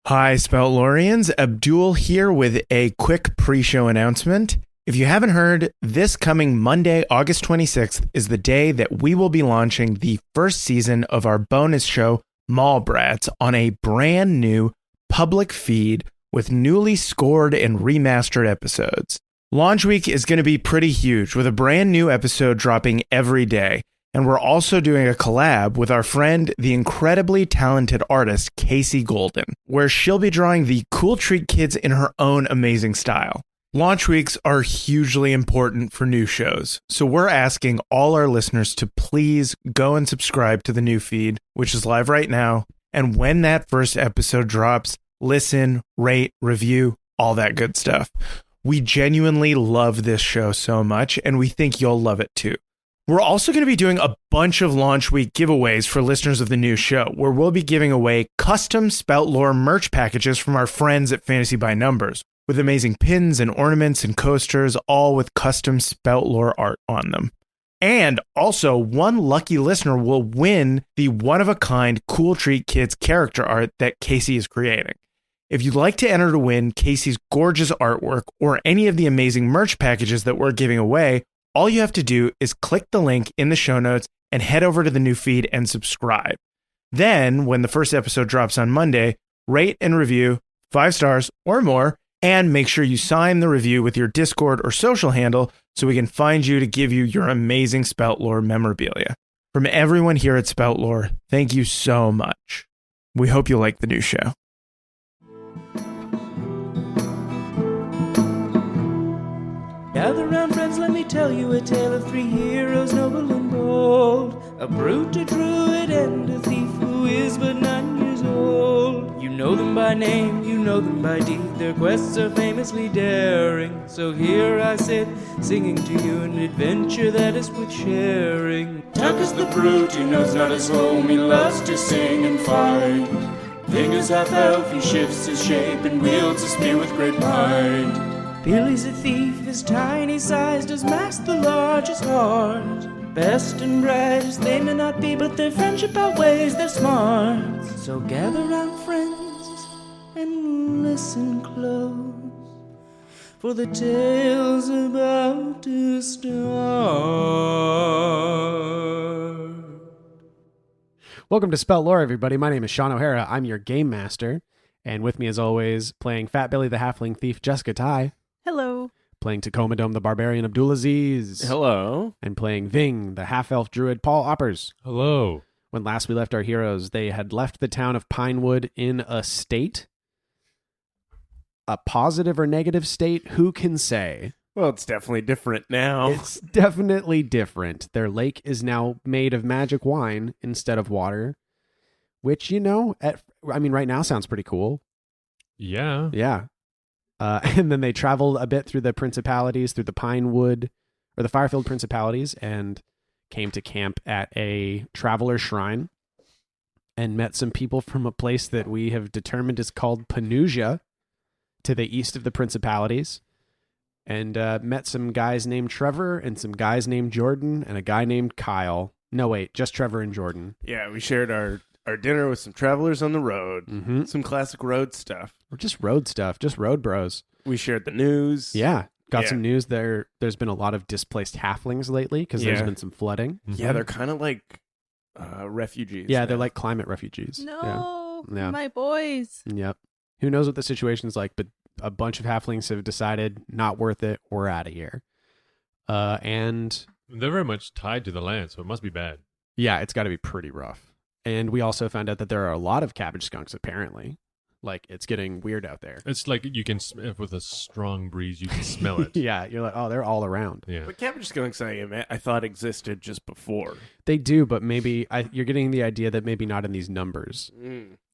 Hi, Spout Loreans. Abdul here with a quick pre-show announcement. If you haven't heard, this coming Monday, August 26th, is the day that we will be launching the first season of our bonus show, Mallbrats, on a brand new public feed with newly scored and remastered episodes. Launch week is going to be pretty huge, with a brand new episode dropping every day. And we're also doing a collab with our friend, the incredibly talented artist, Casey Golden, where she'll be drawing the Cool Treat Kids in her own amazing style. Launch weeks are hugely important for new shows, so we're asking all our listeners to please go and subscribe to the new feed, which is live right now. And when that first episode drops, listen, rate, review, all that good stuff. We genuinely love this show so much, and we think you'll love it too. We're also going to be doing a bunch of launch week giveaways for listeners of the new show, where we'll be giving away custom Spout Lore merch packages from our friends at Fantasy by Numbers, with amazing pins and ornaments and coasters, all with custom Spout Lore art on them. And also, one lucky listener will win the one-of-a-kind Cool Treat Kids character art that Casey is creating. If you'd like to enter to win Casey's gorgeous artwork or any of the amazing merch packages that we're giving away, all you have to do is click the link in the show notes and head over to the new feed and subscribe. Then, when the first episode drops on Monday, rate and review 5 stars or more, and make sure you sign the review with your Discord or social handle so we can find you to give you your amazing Spout Lore memorabilia. From everyone here at Spout Lore, thank you so much. We hope you like the new show. Gather round, friends, let me tell you a tale of 3 heroes, noble and bold. A brute, a druid, and a thief who is but 9 years old. You know them by name, you know them by deed. Their quests are famously daring. So here I sit, singing to you an adventure that is worth sharing. Tuck is the brute, he knows not his home, he loves to sing and fight. Thing is half elf, he shifts his shape and wields a spear with great might. Billy's a thief, his tiny size does mask the largest heart. Best and brightest they may not be, but their friendship outweighs their smarts. So gather round, friends, and listen close, for the tale's about to start. Welcome to Spout Lore, everybody. My name is Shawn O'Hara. I'm your game master. And with me, as always, playing Fat Billy the Halfling Thief, Jessica Ty. Hello. Playing Tacoma Dome the Barbarian, Abdul Aziz. Hello. And playing Ving, the half-elf druid, Paul Oppers. Hello. When last we left our heroes, they had left the town of Pinewood in a state. A positive or negative state? Who can say? Well, it's definitely different now. It's definitely different. Their lake is now made of magic wine instead of water, which, you know, right now sounds pretty cool. Yeah. Yeah. And then they traveled a bit through the principalities, through the Pinewood, or the Firefield principalities, and came to camp at a traveler shrine and met some people from a place that we have determined is called Penusia, to the east of the principalities, and met some guys named Trevor and some guys named Jordan and a guy named Kyle. No, wait, just Trevor and Jordan. Yeah, we shared our dinner with some travelers on the road. Mm-hmm. Some classic road stuff. Or just road stuff, just road bros. We shared the news. Yeah. Got some news there. There's been a lot of displaced halflings lately because there's been some flooding. Yeah, they're kind of like refugees. Yeah, now. they're like climate refugees. No, Yeah. my boys. Yep. Who knows what the situation's like, but a bunch of halflings have decided not worth it. We're out of here. And They're very much tied to the land, so it must be bad. yeah, it's got to be pretty rough. And we also found out that there are a lot of cabbage skunks, apparently. Like, it's getting weird out there. It's like you can, with a strong breeze, you can smell it. Yeah, you're like, oh, they're all around. Yeah. But cabbage skunks, I thought existed just before. They do, but maybe you're getting the idea that maybe not in these numbers.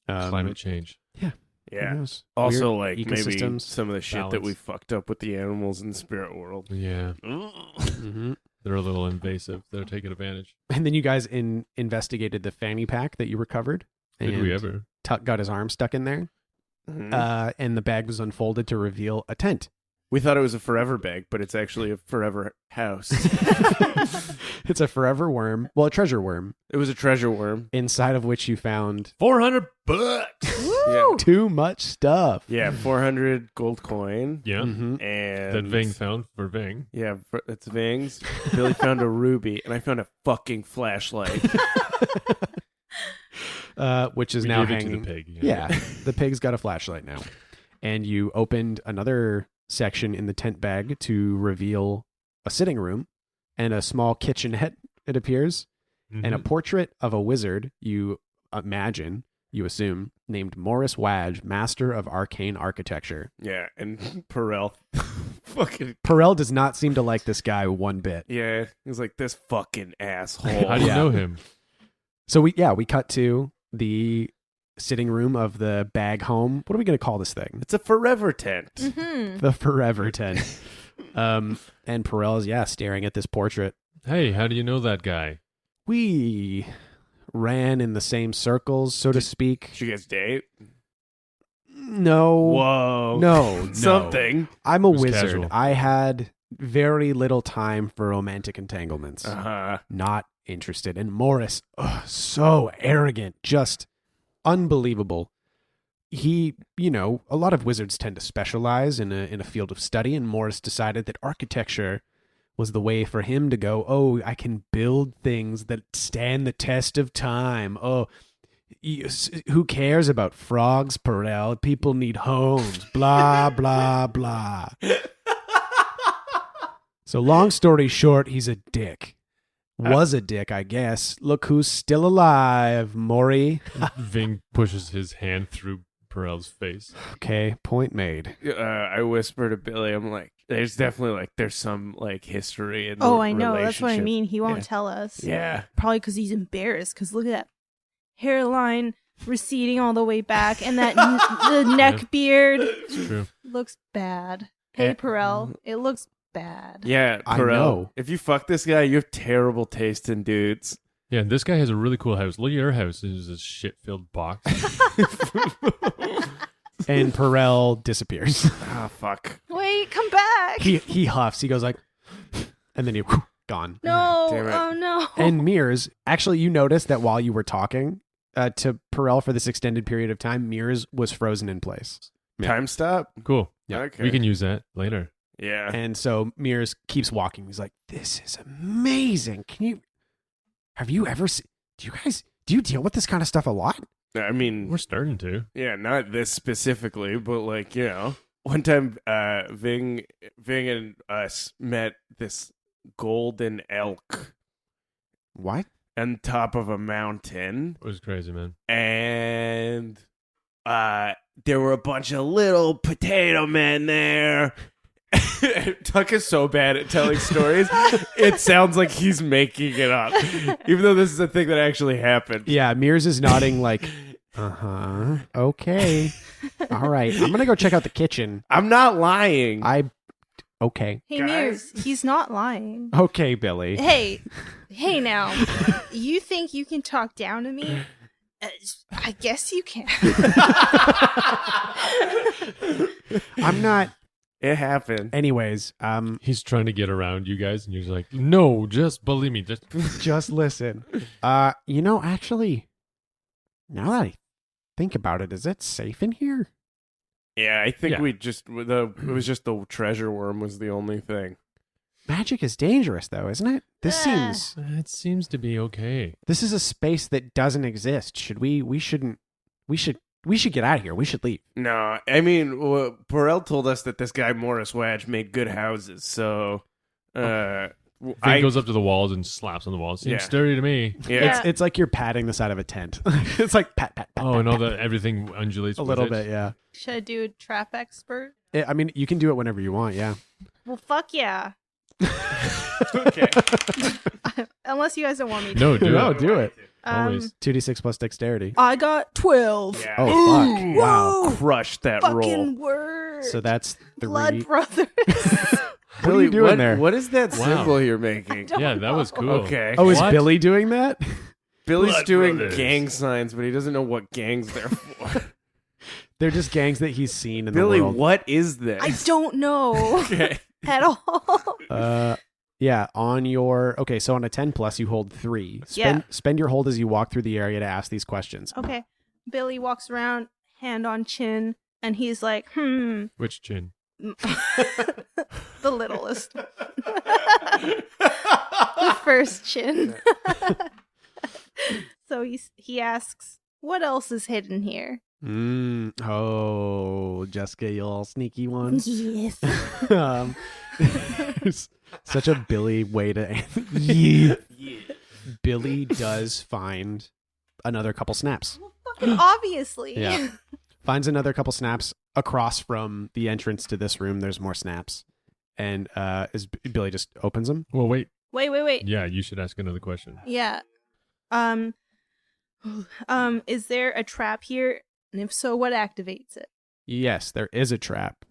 Climate change. Yeah. Yeah. Who knows? Also, Weird like, maybe ecosystems. some of the shit that balance. we fucked up with the animals in the spirit world. Yeah. Mm-hmm. They're a little invasive. They're taking advantage. And then you guys investigated the fanny pack that you recovered. Did we ever? Tuck got his arm stuck in there. Mhm. And the bag was unfolded to reveal a tent. We thought it was a forever bag, but it's actually a forever house. It's a forever worm. Well, a treasure worm. It was a treasure worm. Inside of which you found $400. Woo! Yeah. Too much stuff. Yeah, 400 gold coin. Yeah. Mhm. And That Ving found for Ving. Yeah, that's Ving's. Billy found a ruby, and I found a fucking flashlight. Which is We now gave it to hanging. the pig. Yeah, the pig's got a flashlight now. And you opened another section in the tent bag to reveal a sitting room and a small kitchenette, it appears, and a Mhm. portrait of a wizard, you assume, named Morris Wadge, master of arcane architecture. Yeah, and Perel fucking... Perel does not seem to like this guy one bit. Yeah, he's like, this fucking asshole. How do you Yeah. know him? So we cut to the sitting room of the bag home. What are we going to call this thing? It's a forever tent. Mm-hmm. The forever tent. And Perel is, staring at this portrait. Hey, how do you know that guy? We ran in the same circles, so to speak. Did you guys date? No. Whoa. No. Something. I'm a was wizard. casual. I had very little time for romantic entanglements. Uh-huh. Not interested. And Morris, so arrogant, just unbelievable. He, a lot of wizards tend to specialize in a field of study, and Morris decided that architecture was the way for him to go, oh, I can build things that stand the test of time. Oh, who cares about frogs, Perel? People need homes, blah, blah, blah. So long story short, he's a dick. Was a dick, I guess. Look who's still alive, Maury. Ving pushes his hand through Perel's face. Okay, point made. I whisper to Billy, I'm like, there's definitely there's some history in the Oh, I know. That's what I relationship. mean. He won't Yeah. tell us. Yeah. Probably because he's embarrassed. Because look at that hairline receding all the way back, and that the neck beard It's true. looks bad. Hey, Eh, Perel, it looks bad. Yeah, I Perel, know. if you fuck this guy, you have terrible taste in dudes. Yeah, and this guy has a really cool house. Look at your house. It's a shit-filled box. And Perel disappears. Ah, fuck. Wait, come back. he huffs. He goes like, and then he gone. No. Damn it. Oh no. And Mears, actually, you noticed that while you were talking to Perel for this extended period of time, Mears was frozen in place. Yeah. Time stop? Cool. Yeah. Okay. We can use that later. Yeah. And so Mears keeps walking. He's like, "This is amazing. Have you ever seen? Do you deal with this kind of stuff a lot?" I mean, We're starting to. yeah, not this specifically, but one time Ving and us met this golden elk What? on top of a mountain, It was crazy, man. and there were a bunch of little potato men there. Tuck is so bad at telling stories. It sounds like he's making it up, even though this is a thing that actually happened. Yeah, Mears is nodding like, okay, all right. I'm gonna go check out the kitchen. I'm not lying. Okay, Hey, Guys. Mears, he's not lying. okay, Billy. Hey now. You think you can talk down to me? I guess you can. I'm not. It happened. Anyways, He's trying to get around you guys, and you're like, no, just believe me. just listen. Actually, now that I think about it, is it safe in here? Yeah, I think Yeah. it was just the treasure worm was the only thing. Magic is dangerous, though, isn't it? This seems. It seems to be okay. This is a space that doesn't exist. Should we? We shouldn't. We should get out of here. We should leave. No, I mean, Burrell told us that this guy Morris Wadge made good houses, so Ving goes up to the walls and slaps on the walls. Seems Yeah. sturdy to me. yeah, It's like you're patting the side of a tent. It's like pat, pat, pat. Oh, pat, and all pat. that everything undulates A with little it. bit, yeah. Should I do a trap expert? I mean, you can do it whenever you want, yeah. Well, fuck yeah. okay. Unless you guys don't want me to. No, do No, it. do it. Always. 2d6 plus dexterity. I got 12. Yeah. Oh, fuck. Wow. Whoa. Crushed that roll. Fucking word. So that's Blood 3. brothers. What are you doing there? What is that Wow. symbol you're making? don't Yeah, that was know. cool. Okay. Oh, is What? Billy doing that? Billy's Blood doing brothers. gang signs, but he doesn't know what gangs they're for. They're just gangs that he's seen in Billy, the world. what is this? I don't know Okay. at all. Yeah, on your... Okay, so on a 10 plus, you hold 3. Spend your hold as you walk through the area to ask these questions. Okay. Billy walks around. hand on chin, and he's like, Which chin? the littlest. The first chin. So he asks, what else is hidden here? Oh, Jessica, you little sneaky one. Yes. There's such a Billy way to yeah. Billy does find another couple snaps. Fucking obviously. Yeah. Finds another couple snaps across from the entrance to this room. There's more snaps. And Billy just opens them. Well, wait. Wait. Yeah, you should ask another question. Yeah. Is there a trap here? And if so, what activates it? Yes, there is a trap.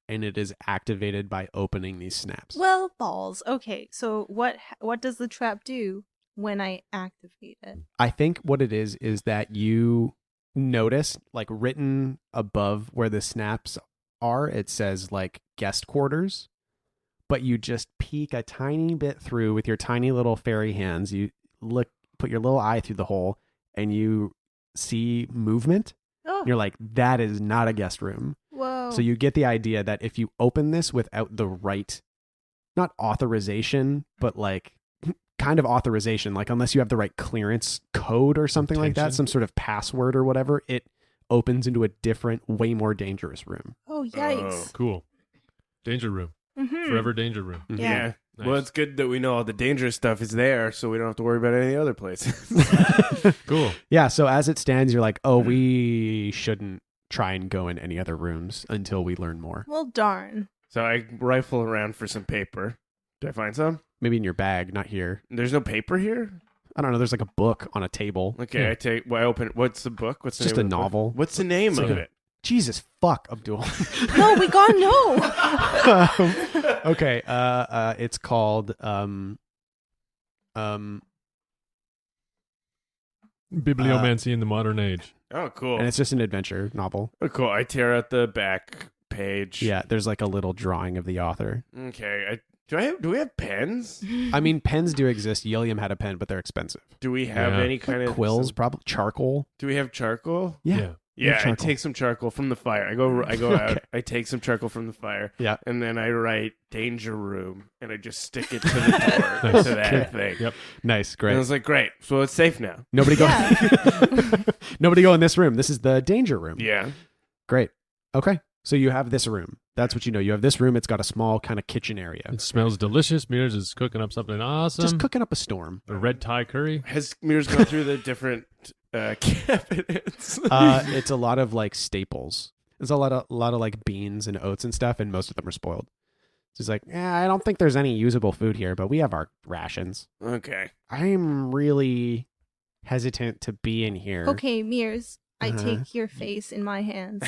And it is activated by opening these snaps. Well, balls. Okay, so what does the trap do when I activate it? I think what it is that you notice, like written above where the snaps are, it says like guest quarters, but you just peek a tiny bit through with your tiny little fairy hands. You put your little eye through the hole, and you see movement. Oh, You're like, that is not a guest room. whoa. So you get the idea that if you open this without the right, not authorization, but like kind of authorization, like unless you have the right clearance code or something like that, Intention. some sort of password or whatever, it opens into a different, way more dangerous room. Oh, yikes. Cool. Danger room. Mhm. Forever danger room. Mhm. Yeah. Nice. Well, it's good that we know all the dangerous stuff is there, so we don't have to worry about any other places. Cool. Yeah, so as it stands, you're like, oh, we shouldn't try and go in any other rooms until we learn more. Well, darn. So I rifle around for some paper. Do I find some? Maybe in your bag, not here. There's no paper here? I don't know. There's like a book on a table. Okay, Yeah. I open it. What's the book? What's the Just name a of the book? novel. What's the name It's of like it? Jesus fuck, Abdul. No, we gotta know. Okay, it's called Bibliomancy in the modern age. Oh, cool. and it's just an adventure novel. Oh, cool. I tear out the back page. Yeah, there's like a little drawing of the author. Okay. Do we have pens? I mean, pens do exist. Yilliam had a pen, but they're expensive. Do we have Yeah. any kind of Quills, probably charcoal. Do we have charcoal? Yeah. Yeah, I charcoal. take some charcoal from the fire. I go out. I take some charcoal from the fire. Yeah. And then I write danger room, and I just stick it to the door Nice. to that Okay. thing. Yep. Nice, And I great. was like, great. So it's safe now. Nobody go. Yeah. Nobody go in this room. This is the danger room. Yeah. Great. Okay. So you have this room. That's what you know. You have this room. It's got a small kind of kitchen area. It smells delicious. Mears is cooking up something awesome. Just cooking up a storm. A red Thai curry. Has Mears gone through the different cabinets? It's a lot of like staples. There's a lot of like beans and oats and stuff, and most of them are spoiled. So he's like, yeah, I don't think there's any usable food here, but we have our rations. Okay. I'm really hesitant to be in here. Okay, Mears, I Uh-huh. take your face in my hands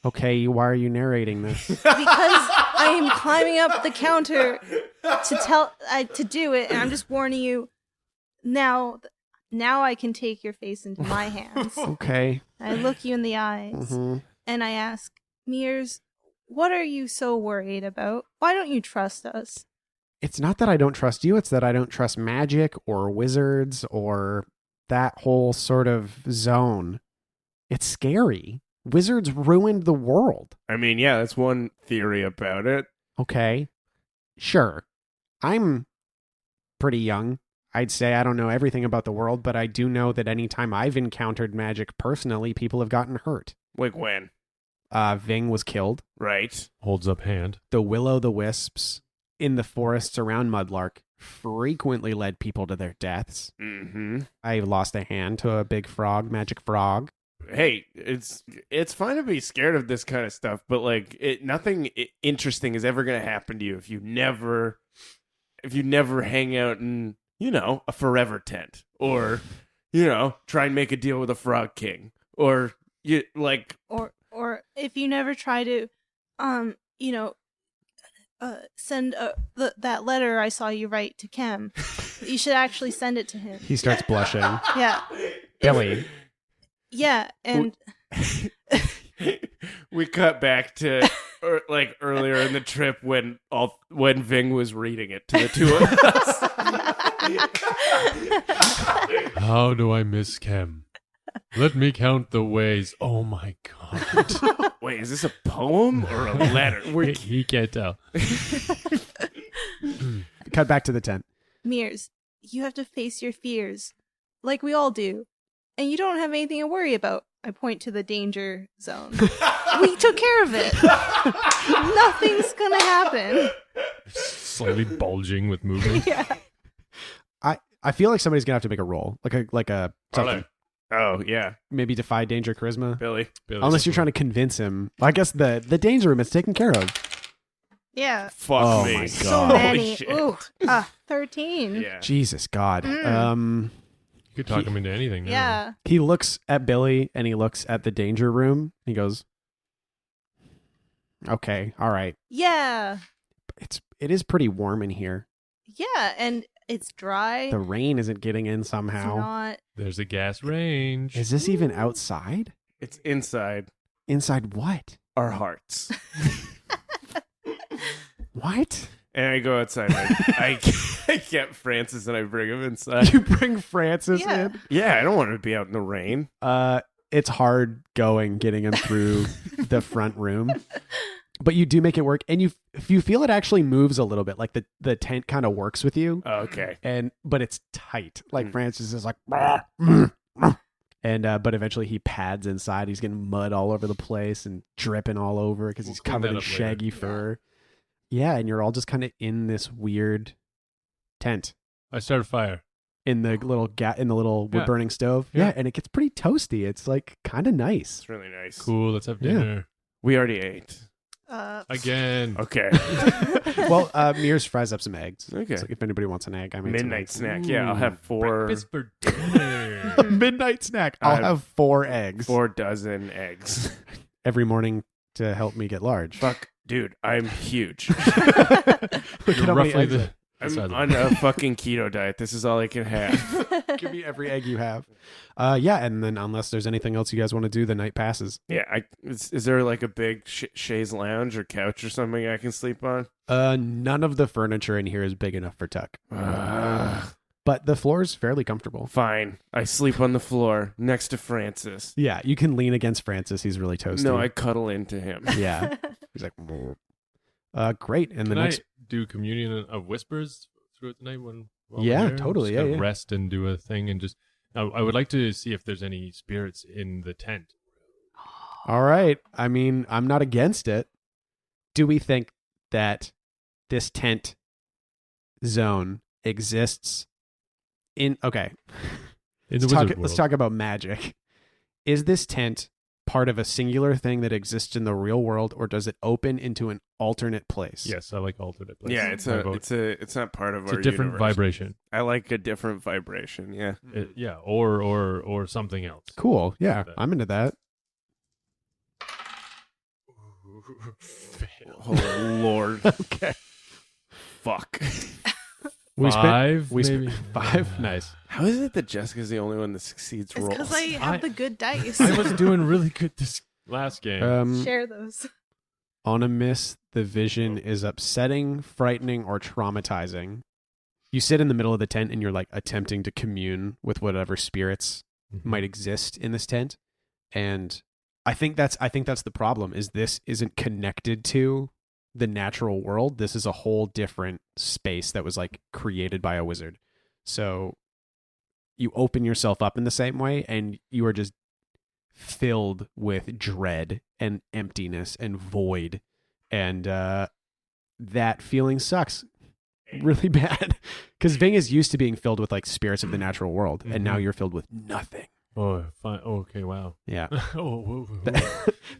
Okay, why are you narrating this? because I am climbing up the counter to do it, and I'm just warning you. Now I can take your face into my hands. Okay. I look you in the eyes Mhm. and I ask, Mears, what are you so worried about? Why don't you trust us? It's not that I don't trust you, it's that I don't trust magic or wizards or that whole sort of zone. It's scary. Wizards ruined the world. I mean, yeah, that's one theory about it. Okay. Sure. I'm pretty young. I'd say I don't know everything about the world, but I do know that anytime I've encountered magic personally, people have gotten hurt. Like when? Ving was killed. Right. Holds up hand. The will-o'-the-wisps in the forests around Mudlark frequently led people to their deaths. Mm-hmm. I lost a hand to a big frog, magic frog. Hey, it's fine to be scared of this kind of stuff, but like nothing interesting is ever going to happen to you if you never hang out in, a forever tent, or try and make a deal with a frog king, or Or if you never try to, send that letter I saw you write to Kem, you should actually send it to him. He starts blushing. Yeah. Billy. Yeah, and we cut back to earlier in the trip when Ving was reading it to the two of us. How do I miss Kem? Let me count the ways. Oh my god. Wait, is this a poem or a letter? He can't tell. Cut back to the tent. Mears, you have to face your fears, like we all do. And you don't have anything to worry about. I point to the danger zone. We took care of it. Nothing's gonna happen. Slightly bulging with movement. Yeah. I feel like somebody's gonna have to make a roll, like a something. Oh, yeah. Maybe defy danger charisma. Billy. Unless you're trying to convince him. I guess the danger room is taken care of. Yeah. Fuck Oh me. my So God. many. Holy shit. Ooh. 13. Yeah. Jesus God. Mm. You could talk him into anything now. Yeah. He looks at Billy and he looks at the danger room. He goes, "Okay, all right. Yeah. It is pretty warm in here. Yeah. And it's dry. The rain isn't getting in It's somehow. not. There's a gas range. Is this even outside? It's inside Inside what? our hearts. What? And I go outside. I get Francis and I bring him inside. You bring Francis Yeah. in? Yeah, I don't want to be out in the rain. It's hard going getting him through the front room. But you do make it work, and you feel it actually moves a little bit, like the tent kind of works with you, Oh, okay. but it's tight. Like Mm. Francis is like, and but eventually he pads inside. He's getting mud all over the place and dripping all over because he's We'll clean covered that in up later. shaggy fur. Yeah, and you're all just kind of in this weird tent I start a fire. in the little in the little wood Yeah. burning stove. Yeah. Yeah, and it gets pretty toasty. It's like kind of nice. It's really nice. Cool. Let's have Yeah. dinner. We already ate. Again. Okay. Well, Mears fries up some eggs. Okay. So if anybody wants an egg, I made some Midnight eggs. snack. Yeah, I'll have Breakfast for dinner. Midnight snack. I'll have 4 eggs 4 dozen eggs. every morning to help me get large. Fuck, dude, I'm huge. Look at You're how many roughly eggs the I'm size of on a fucking keto diet. This is all I can have. Give me every egg you have. Yeah, and then unless there's anything else you guys want to do, the night passes. Yeah, is there like a big chaise lounge or couch or something I can sleep on? None of the furniture in here is big enough for Tuck, but the floor is fairly comfortable. Fine. I sleep on the floor next to Francis. Yeah, you can lean against Francis. He's really toasty. No, I cuddle into him. Yeah, he's like, great. And the Can next, I do communion of whispers throughout the night while Yeah, we're there? totally, Just yeah, kinda yeah. rest and do a thing and just. I would like to see if there's any spirits in the tent. all right. I mean, I'm not against it. Do we think that this tent zone exists in? Okay, In the let's wizard talk. Let's world. talk about magic. Is this tent part of a singular thing that exists in the real world, or does it open into an alternate place? Yes, I like alternate places. Yeah, I vote. it's not part of It's our a different universe. vibration. I like a different vibration. Yeah. Yeah, or something else. Cool. Yeah, That. I'm into that. Fail. Oh Lord. Okay. Fuck. We Five, we maybe? 5. Nice. How is it that Jessica's the only one that succeeds It's rolls? because I have the good dice. I was doing really good this last game. Share those. On a miss, the vision is upsetting, frightening, or traumatizing. You sit in the middle of the tent and you're like attempting to commune with whatever spirits Mhm. might exist in this tent. And I think that's the problem is this isn't connected to the natural world. This is a whole different space that was like created by a wizard. So you open yourself up in the same way and you are just filled with dread and emptiness and void. And that feeling sucks really bad because Ving is used to being filled with like spirits of the natural world. And now Mhm. you're filled with nothing. Oh, fine. Oh, okay, wow. Yeah. oh, whoa, whoa.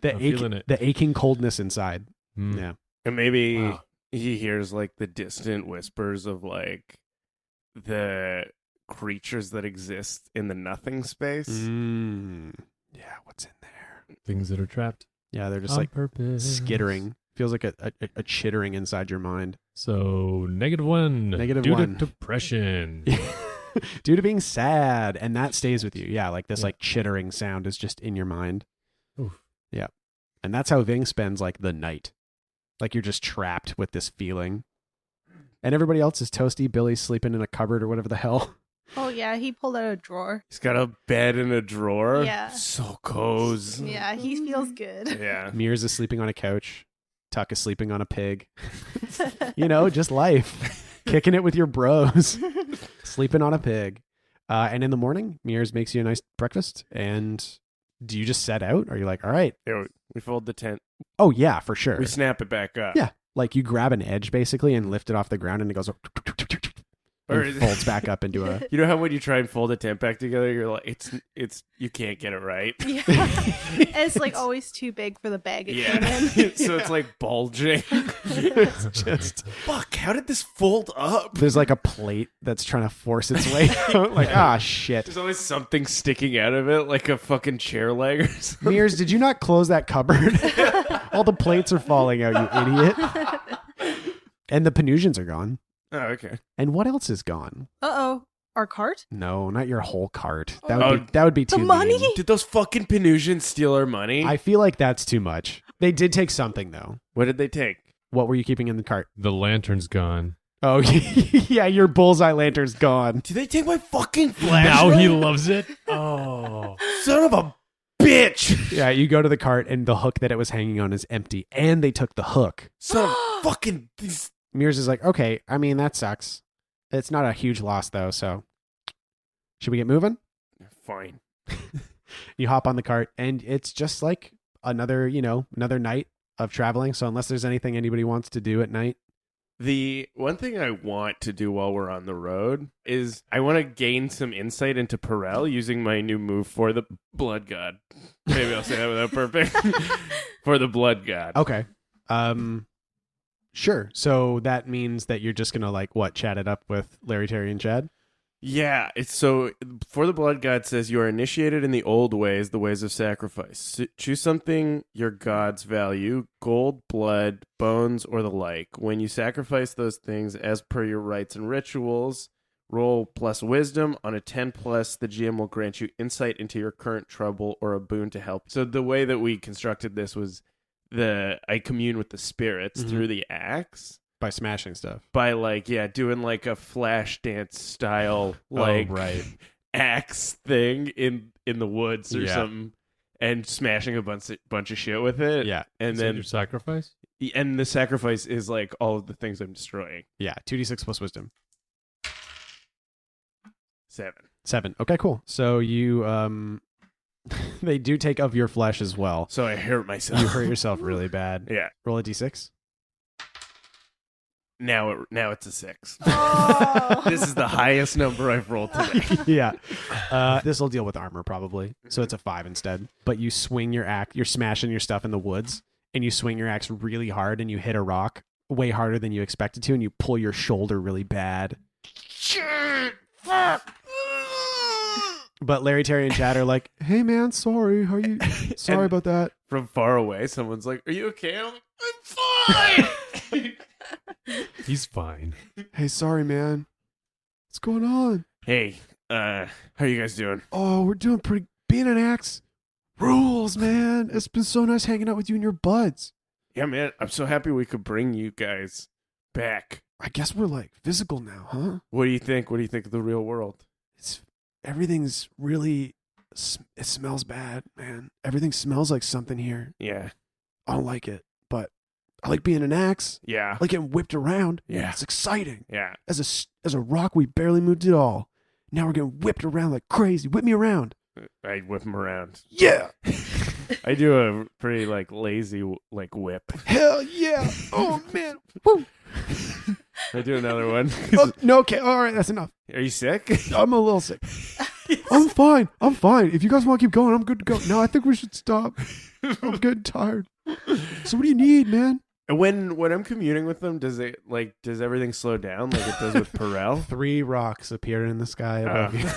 the I'm feeling it. the aching coldness inside. Mm. Yeah. And maybe Wow. he hears like the distant whispers of like the creatures that exist in the nothing space. Yeah, what's in there? Things that are trapped Yeah, they're just on like purpose. skittering. Feels like a chittering inside your mind. So -1. Negative due 1. to depression. Due to being sad, and that stays with you. Yeah, like this Yeah. like chittering sound is just in your mind. Oof. Yeah. And that's how Ving spends like the night. Like you're just trapped with this feeling. And everybody else is toasty. Billy's sleeping in a cupboard or whatever the hell. Oh yeah, he pulled out a drawer. He's got a bed in a drawer. Yeah. So cozy. Yeah, he feels good. Yeah. Mears is sleeping on a couch. Tuck is sleeping on a pig. You know, just life. Kicking it with your bros. Sleeping on a pig. And in the morning, Mears makes you a nice breakfast. And do you just set out? Or are you like, all right. Here, we fold the tent. Oh, yeah, for sure. We snap it back up. Yeah. Like you grab an edge basically and lift it off the ground and it goes Or and folds back up into a. You know how when you try and fold a tent back together, you're like, it's you can't get it right. Yeah. And it's like always too big for the bag it came in. So it's like bulging. It's just fuck. How did this fold up? There's like a plate that's trying to force its way out. Like, shit. There's always something sticking out of it, like a fucking chair leg or something. Mears, did you not close that cupboard? All the plates are falling out, you idiot. And the Penusians are gone. Oh, okay. And what else is gone? Uh-oh. Our cart? No, not your whole cart. That Oh. would be too The money? mean. Did those fucking Penusians steal our money? I feel like that's too much. They did take something though. What did they take? What were you keeping in the cart? The lantern's gone. Oh, yeah, your bullseye lantern's gone. Did they take my fucking flashlight? Now he loves it. Oh. Son of a bitch! Yeah, you go to the cart and the hook that it was hanging on is empty, and they took the hook. Son of fucking. Mears is like, okay, I mean, that sucks. It's not a huge loss though, so should we get moving? Fine. You hop on the cart and it's just like another night of traveling. So unless there's anything anybody wants to do at night. The one thing I want to do while we're on the road is I want to gain some insight into Perel using my new move for the Blood God. Maybe I'll say that without perfect. For the Blood God. Okay. Sure. So that means that you're just going to chat it up with Larry, Terry, and Chad? Yeah, it's so for the Blood God says you are initiated in the old ways, the ways of sacrifice. Choose something your gods value, gold, blood, bones, or the like. When you sacrifice those things as per your rites and rituals, roll plus wisdom. On a 10 plus, the GM will grant you insight into your current trouble or a boon to help. So the way that we constructed this was I commune with the spirits through the axe. By smashing stuff. By doing like a flash dance style right. axe thing in the woods or Yeah. something, and smashing a bunch of shit with it. Yeah. and Is that then your sacrifice? and the sacrifice is like all of the things I'm destroying. Yeah. 2d6 plus wisdom. 7. Okay, cool. So you they do take of your flesh as well. So I hurt myself. You hurt yourself really bad. Yeah. Roll a d6. Now it's a 6. Oh. This is the highest number I've rolled today. Yeah. This will deal with armor probably. So it's a 5 instead. But you swing your axe, you're smashing your stuff in the woods, and you swing your axe really hard and you hit a rock way harder than you expected to, and you pull your shoulder really bad. But Larry, Terry, and Chad are like, hey man, sorry. How are you? Sorry about that. From far away, someone's like, "Are you okay?" I'm like, "I'm fine." He's fine. Hey, sorry man. What's going on? Hey, how are you guys doing? Oh, we're doing pretty. Being an axe rules, man. It's been so nice hanging out with you and your buds. Yeah, man, I'm so happy we could bring you guys back. I guess we're like physical now, huh? What do you think? What do you think of the real world? Everything's really. It smells bad, man. Everything smells like something here. Yeah. I don't like it, but I like being an axe. Yeah. I like getting whipped around. Yeah. It's exciting. Yeah. As a rock, we barely moved at all. Now we're getting whipped around like crazy. Whip me around. I whip them around. Yeah. I do a pretty lazy whip. Hell yeah. Oh man. Woo. I do another one. Oh, no, okay. All right, that's enough. Are you sick? I'm a little sick. I'm fine. If you guys want to keep going, I'm good to go. No, I think we should stop. I'm getting tired. So what do you need, man? When I'm commuting with them, does everything slow down like it does with Perel? 3 rocks appear in the sky above you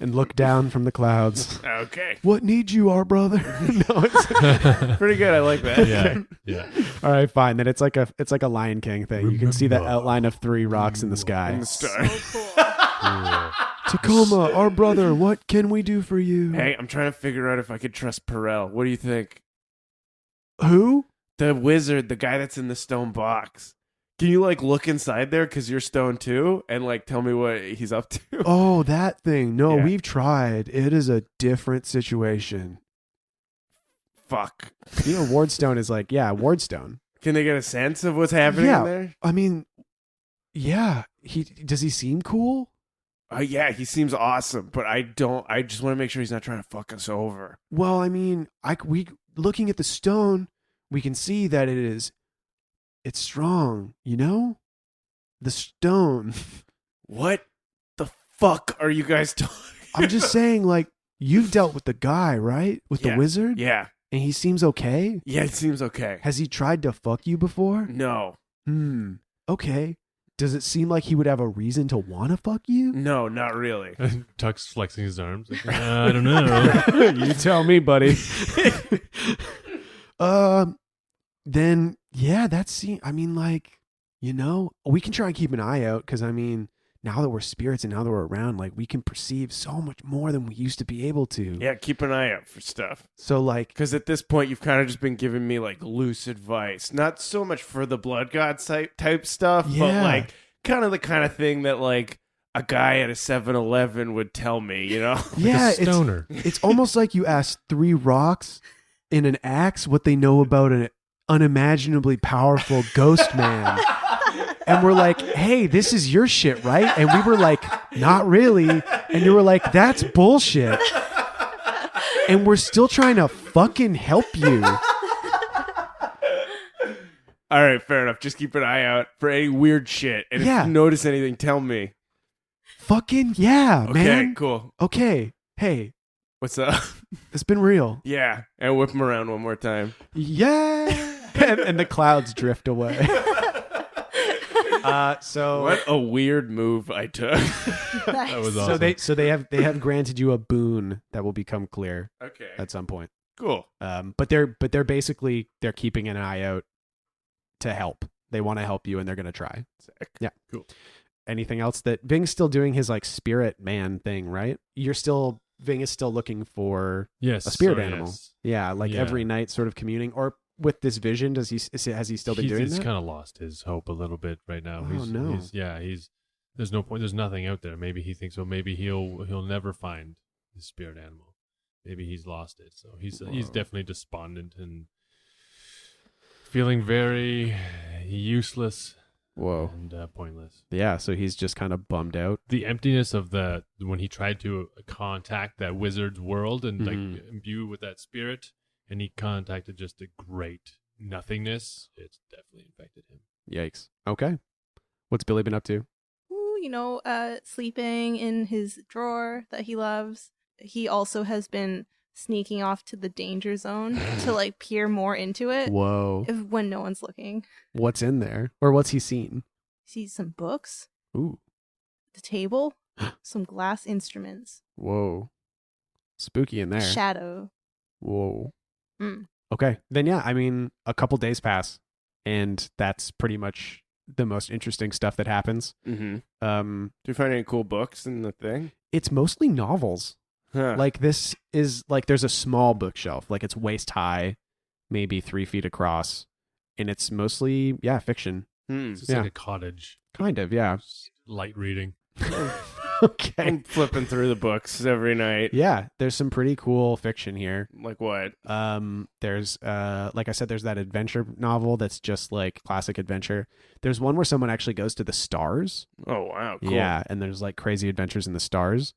and look down from the clouds. Okay. What need you, our brother? No, it's Pretty good. I like that. Yeah. all right. Fine. Then it's like a Lion King thing. You can see the outline of 3 rocks in the sky. In the star. So cool. Tacoma, our brother. What can we do for you? Hey, I'm trying to figure out if I could trust Perel. What do you think? Who? The wizard, the guy that's in the stone box. Can you like look inside there because you're stoned too, and like tell me what he's up to? Oh, that thing. No, Yeah. we've tried. It is a different situation. Fuck. You know, Wardstone is like, yeah, Wardstone. Can they get a sense of what's happening Yeah. in there? I mean, yeah. Does he seem cool? Yeah, he seems awesome, but I just want to make sure he's not trying to fuck us over. Well, I mean, we looking at the stone, we can see that it's strong, you know? The stone. What the fuck are you guys talking? I'm just saying, like, you've dealt with the guy, right? With the wizard? Yeah. And he seems okay? Yeah, it seems okay. Has he tried to fuck you before? No. Okay. Does it seem like he would have a reason to want to fuck you? No, not really. Tuck's flexing his arms. Like, I don't know. You tell me, buddy. Then yeah, I mean, like, you know, we can try and keep an eye out because I mean, now that we're spirits and now that we're around, like, we can perceive so much more than we used to be able to. Yeah, keep an eye out for stuff. So like, Because at this point, you've kind of just been giving me like loose advice, not so much for the blood god type stuff, but Yeah. like kind of the kind of thing that like a guy at a 7-Eleven would tell me, you know? yeah, Like a stoner. it's almost like you asked 3 rocks in an axe what they know about an unimaginably powerful ghost man. And we're like, hey, this is your shit, right? And we were like, not really. And you were like, that's bullshit. And we're still trying to fucking help you. All right, fair enough. Just keep an eye out for any weird shit. And Yeah. if you notice anything, tell me. Fucking yeah, Okay, man. cool. Okay. Hey, What's up? it's been real. Yeah. And whip him around one more time. Yeah. and the clouds drift away. So What a weird move I took. That was Nice. awesome. so they have granted you a boon that will become clear Okay. at some point. Cool. But they're basically they're keeping an eye out to help. They want to help you and they're gonna try. Sick. Yeah. Cool. Anything else that Ving's still doing his like spirit man thing, right? Ving is still looking for Yes. a spirit so animal. yes. Yeah, like Yeah. every night sort of communing or with this vision, has he still been doing He's that? kind of lost his hope a little bit right now. Oh, no. There's no point. There's nothing out there. Maybe he thinks, well, maybe he'll never find his spirit animal. Maybe he's lost it. So he's definitely despondent and feeling very useless Whoa. and pointless. Yeah, so he's just kind of bummed out. The emptiness of when he tried to contact that wizard's world and Mhm. like imbue with that spirit, and he contacted just a great nothingness. It's definitely infected him. Yikes. Okay. What's Billy been up to? Ooh, sleeping in his drawer that he loves. He also has been sneaking off to the danger zone to like peer more into it Whoa. when no one's looking. What's in there? Or what's he seen? Sees some books, Ooh. the table, some glass instruments, Whoa. Spooky in there. shadow. Whoa. Mm. Okay. Then yeah, I mean, a couple days pass and that's pretty much the most interesting stuff that happens. Mm-hmm. Do you find any cool books in the thing? It's mostly novels. Huh. Like this is like there's a small bookshelf, like it's waist high, maybe 3 feet across, and it's mostly fiction. It's just Yeah. like a cottage, Kind of, yeah. just light reading. Okay. I'm flipping through the books every night. Yeah, there's some pretty cool fiction here. Like what? There's like I said, there's that adventure novel that's just like classic adventure. There's one where someone actually goes to the stars. Oh, wow. Cool. Yeah, and there's like crazy adventures in the stars.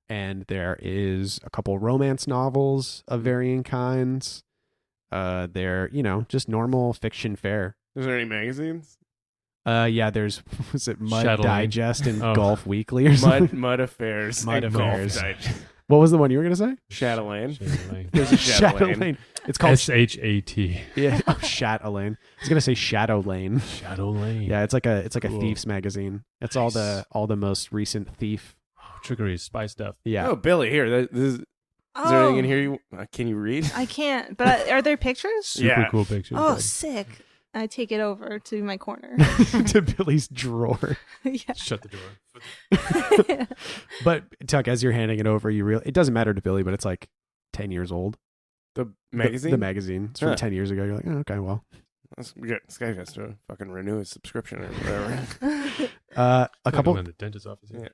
And there is a couple romance novels of varying kinds. They're, just normal fiction fare. Is there any magazines? Yeah, there's was it Mud Shadowline. Digest and Oh. Golf Weekly or something? Mud Affairs. Mud and Golf Affairs. Digest. What was the one you were gonna say? Shadowlane. Shadowlane. There's a Shadowlane. Shadowlane. It's called SHAT. yeah, Shadowlane. I was gonna say Shadow Lane. Shadowlane. Yeah, it's like a Cool. thief's magazine. It's all the most recent thief. Oh, trickery, spy stuff. Yeah. Oh, Billy, here. Is there anything in here? Can you read? I can't. But are there pictures? Super Yeah. cool pictures. Oh, Like, sick. I take it over to my corner. To Billy's drawer. Yeah. shut the door. But Tuck, as you're handing it over, it doesn't matter to Billy, but it's like 10 years old. The The- magazine? The magazine. It's from Huh. 10 years ago. You're like, oh, okay, well, This guy has to fucking renew his subscription or whatever. A couple in the dentist's office. Yeah.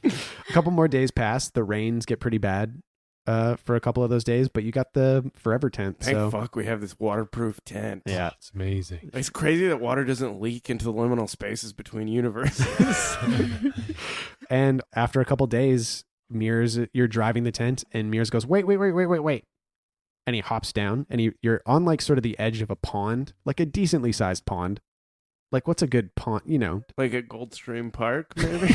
a couple more days pass. The rains get pretty bad for a couple of those days, but you got the forever tent. Thank so fuck we have this waterproof tent. yeah. It's amazing. It's crazy that water doesn't leak into the liminal spaces between universes. And after a couple days, you're driving the tent, and Mears goes, wait. And he hops down, and you're on like sort of the edge of a pond, like a decently sized pond. Like, what's a good pond, Like at Goldstream Park, maybe?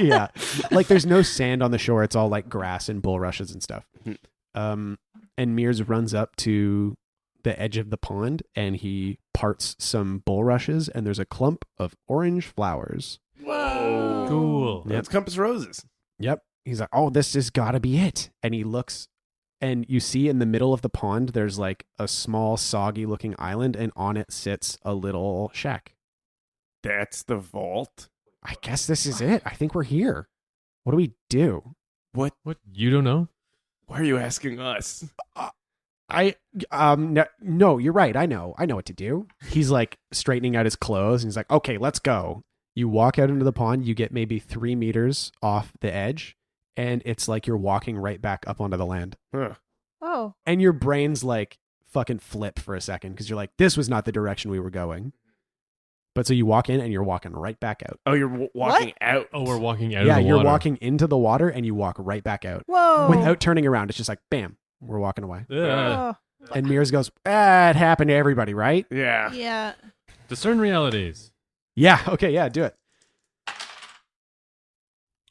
Yeah. Like, there's no sand on the shore. It's all like grass and bulrushes and stuff. And Mears runs up to the edge of the pond, and he parts some bulrushes, and there's a clump of orange flowers. Whoa. Cool. That's Compass Roses. Yep. He's like, oh, this has got to be it. And he looks, and you see in the middle of the pond, there's like a small, soggy looking island, and on it sits a little shack. That's the vault. I guess this is it. I think we're here. What do we do? What? You don't know? Why are you asking us? No, you're right. I know what to do. He's like straightening out his clothes, and he's like, okay, let's go. You walk out into the pond, you get maybe 3 meters off the edge, and it's like you're walking right back up onto the land. Huh. Oh. And your brain's like fucking flip for a second, because you're like, this was not the direction we were going. But so you walk in, and you're walking right back out. Oh, you're walking out. Oh, we're walking out Yeah, of the you're water. walking into the water, and you walk right back out. Whoa. Without turning around. It's just like, bam, we're walking away. Ugh. Oh. And Mears goes, it happened to everybody, right? Yeah. Yeah. Discern realities. Yeah, okay, yeah, do it.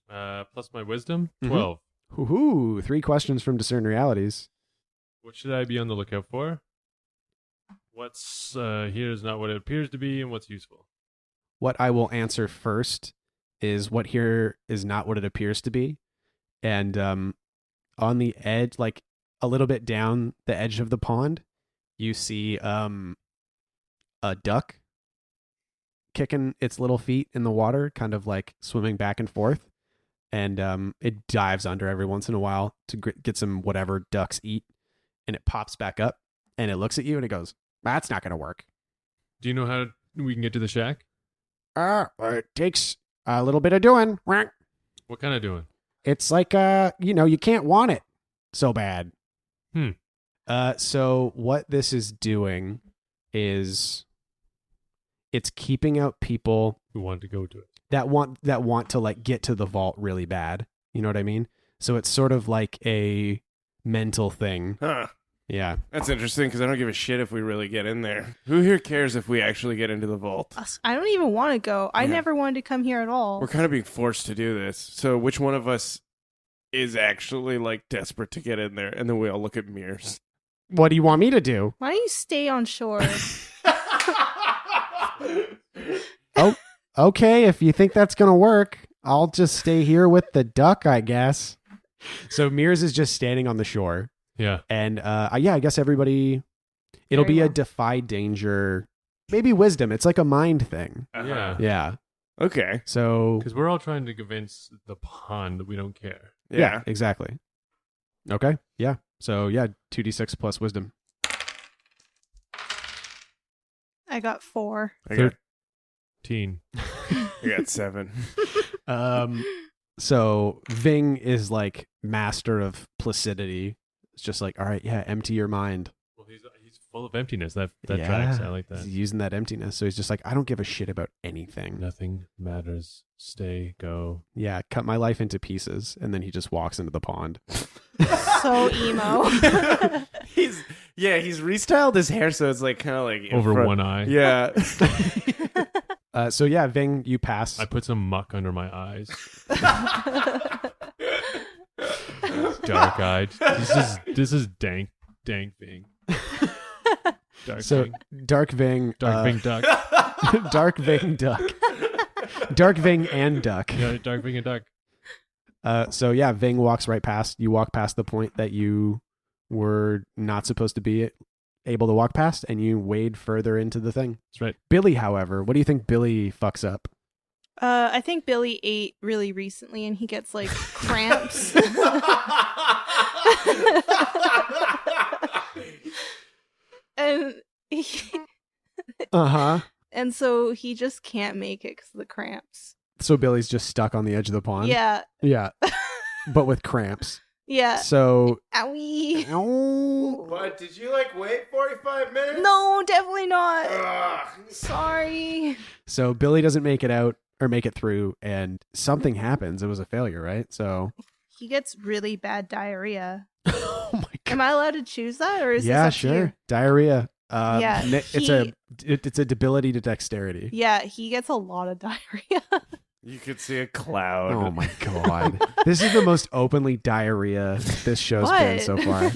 Plus my wisdom, Mhm. 12. Woohoo, 3 questions from Discern Realities. What should I be on the lookout for? What's here is not what it appears to be, and what's useful. What I will answer first is what here is not what it appears to be. And on the edge, like a little bit down the edge of the pond, you see a duck kicking its little feet in the water, kind of like swimming back and forth. And it dives under every once in a while to get some whatever ducks eat. And it pops back up, and it looks at you, and it goes, that's not going to work. Do you know how we can get to the shack? It takes a little bit of doing. What kind of doing? It's like, you can't want it so bad. So what this is doing is it's keeping out people Who want to go to it? that want to like get to the vault really bad. You know what I mean? So it's sort of like a mental thing. Huh. Yeah. That's interesting because I don't give a shit if we really get in there. Who here cares if we actually get into the vault? I don't even want to go. I Yeah. never wanted to come here at all. We're kind of being forced to do this. So which one of us is actually like desperate to get in there? And then we all look at mirrors. What do you want me to do? Why don't you stay on shore? Okay, if you think that's going to work, I'll just stay here with the duck, I guess. So Mears is just standing on the shore. Yeah. And I guess everybody, it'll Very be a well. defy danger, maybe wisdom. It's like a mind thing. Yeah. Yeah. Okay. So Because we're all trying to convince the pond that we don't care. Yeah. exactly. Okay. Yeah. So yeah, 2d6 plus wisdom. I got 4. I got 13. 7. So Ving is like master of placidity. It's just like, all right, yeah, empty your mind. Well, he's full of emptiness. That Yeah. tracks. I like He's that. using that emptiness. So he's just like, I don't give a shit about anything. Nothing matters. Stay, go. Yeah, cut my life into pieces. And then he just walks into the pond. So emo. he's restyled his hair so it's like kind of like in Over front. one eye. Yeah. So yeah, Ving, you pass. I put some muck under my eyes. Dark eyed. This is dank thing. Dark So Ving. Dark Ving, Dark Ving duck. Dark Ving duck, Dark Ving and duck. Yeah, Dark Ving and duck. So yeah, Ving walks right past. You walk past the point that you were not supposed to be able to walk past, and you wade further into the thing. That's right. Billy, however, what do you think Billy fucks up? I think Billy ate really recently and he gets like cramps. And Uh-huh. And so he just can't make it because of the cramps. So Billy's just stuck on the edge of the pond. Yeah. Yeah. But with cramps. Yeah. So Owie. Ow. What? Did you wait 45 minutes? No, definitely not. Ugh. Sorry. So Billy doesn't make it out or make it through, and something happens. It was a failure, right? So He gets really bad diarrhea. oh my god. Am I allowed to choose that, or is Yeah, this up to you? sure. Diarrhea. Yeah, It's a debility to dexterity. Yeah, he gets a lot of diarrhea. You could see a cloud. Oh my god. This is the most openly diarrhea this show's been What? so far.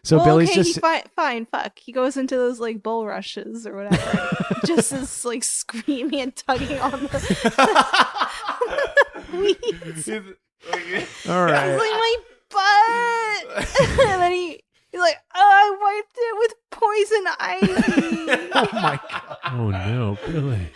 So well, Billy's okay, just fine, fuck. He goes into those bull rushes or whatever. Just is screaming and tugging on the weeds. all right. It's my butt. And then he's like, oh, I wiped it with poison ivy. Oh my god. Oh no, Billy.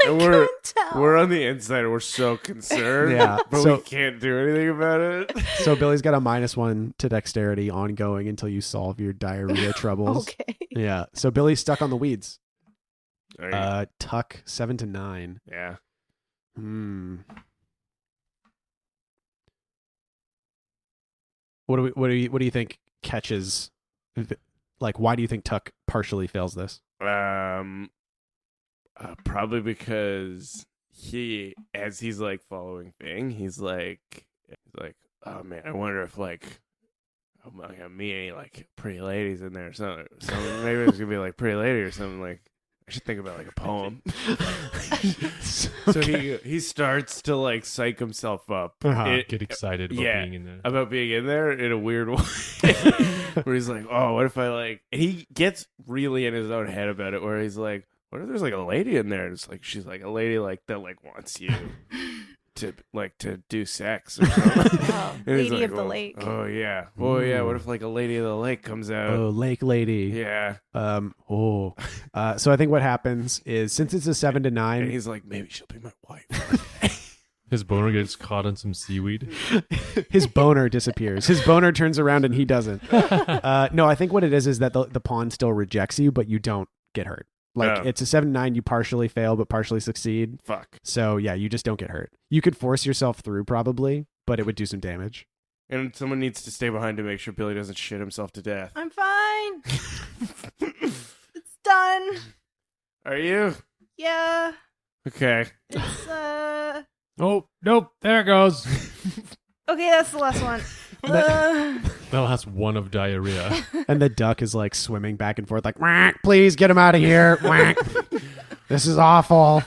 I And couldn't tell. we're on the inside and we're so concerned. Yeah, But so- we can't do anything about it. So Billy's got a -1 to dexterity ongoing until you solve your diarrhea troubles. Okay. Yeah. So Billy's stuck on the weeds. Are you- Tuck 7 to 9. yeah. What do you think catches? Why do you think Tuck partially fails this? Probably because as he's following Thing, he's like, oh man, I wonder if oh my god, me any pretty ladies in there or something. Maybe there's gonna be pretty lady or something. I should think about a poem. So he starts to psych himself up. Uh-huh. Get excited about being in there. About being in there in a weird way. Where he's like, oh, what if and he gets really in his own head about it, where he's like, what if there's a lady in there? It's she's a lady that wants you to do sex or something. Oh, And he's Lady of the oh, Lake. Oh yeah. Oh yeah. What if a lady of the lake comes out? Oh, lake lady. Yeah. So I think what happens is, since it's a 7 to And 9, he's like, maybe she'll be my wife. His boner gets caught in some seaweed. his boner disappears. His boner turns around and he doesn't. No, I think what it is that the pond still rejects you, but you don't get hurt. Oh. It's a 7 to 9, you partially fail but partially succeed. Fuck. So yeah, you just don't get hurt. You could force yourself through probably, but it would do some damage. And someone needs to stay behind to make sure Billy doesn't shit himself to death. I'm fine. It's done. Are you? Yeah. Okay. It's Oh, nope. There it goes. okay, that's the last one. The last one of diarrhea. And the duck is swimming back and forth "Whack, please get him out of here. Whack. This is awful.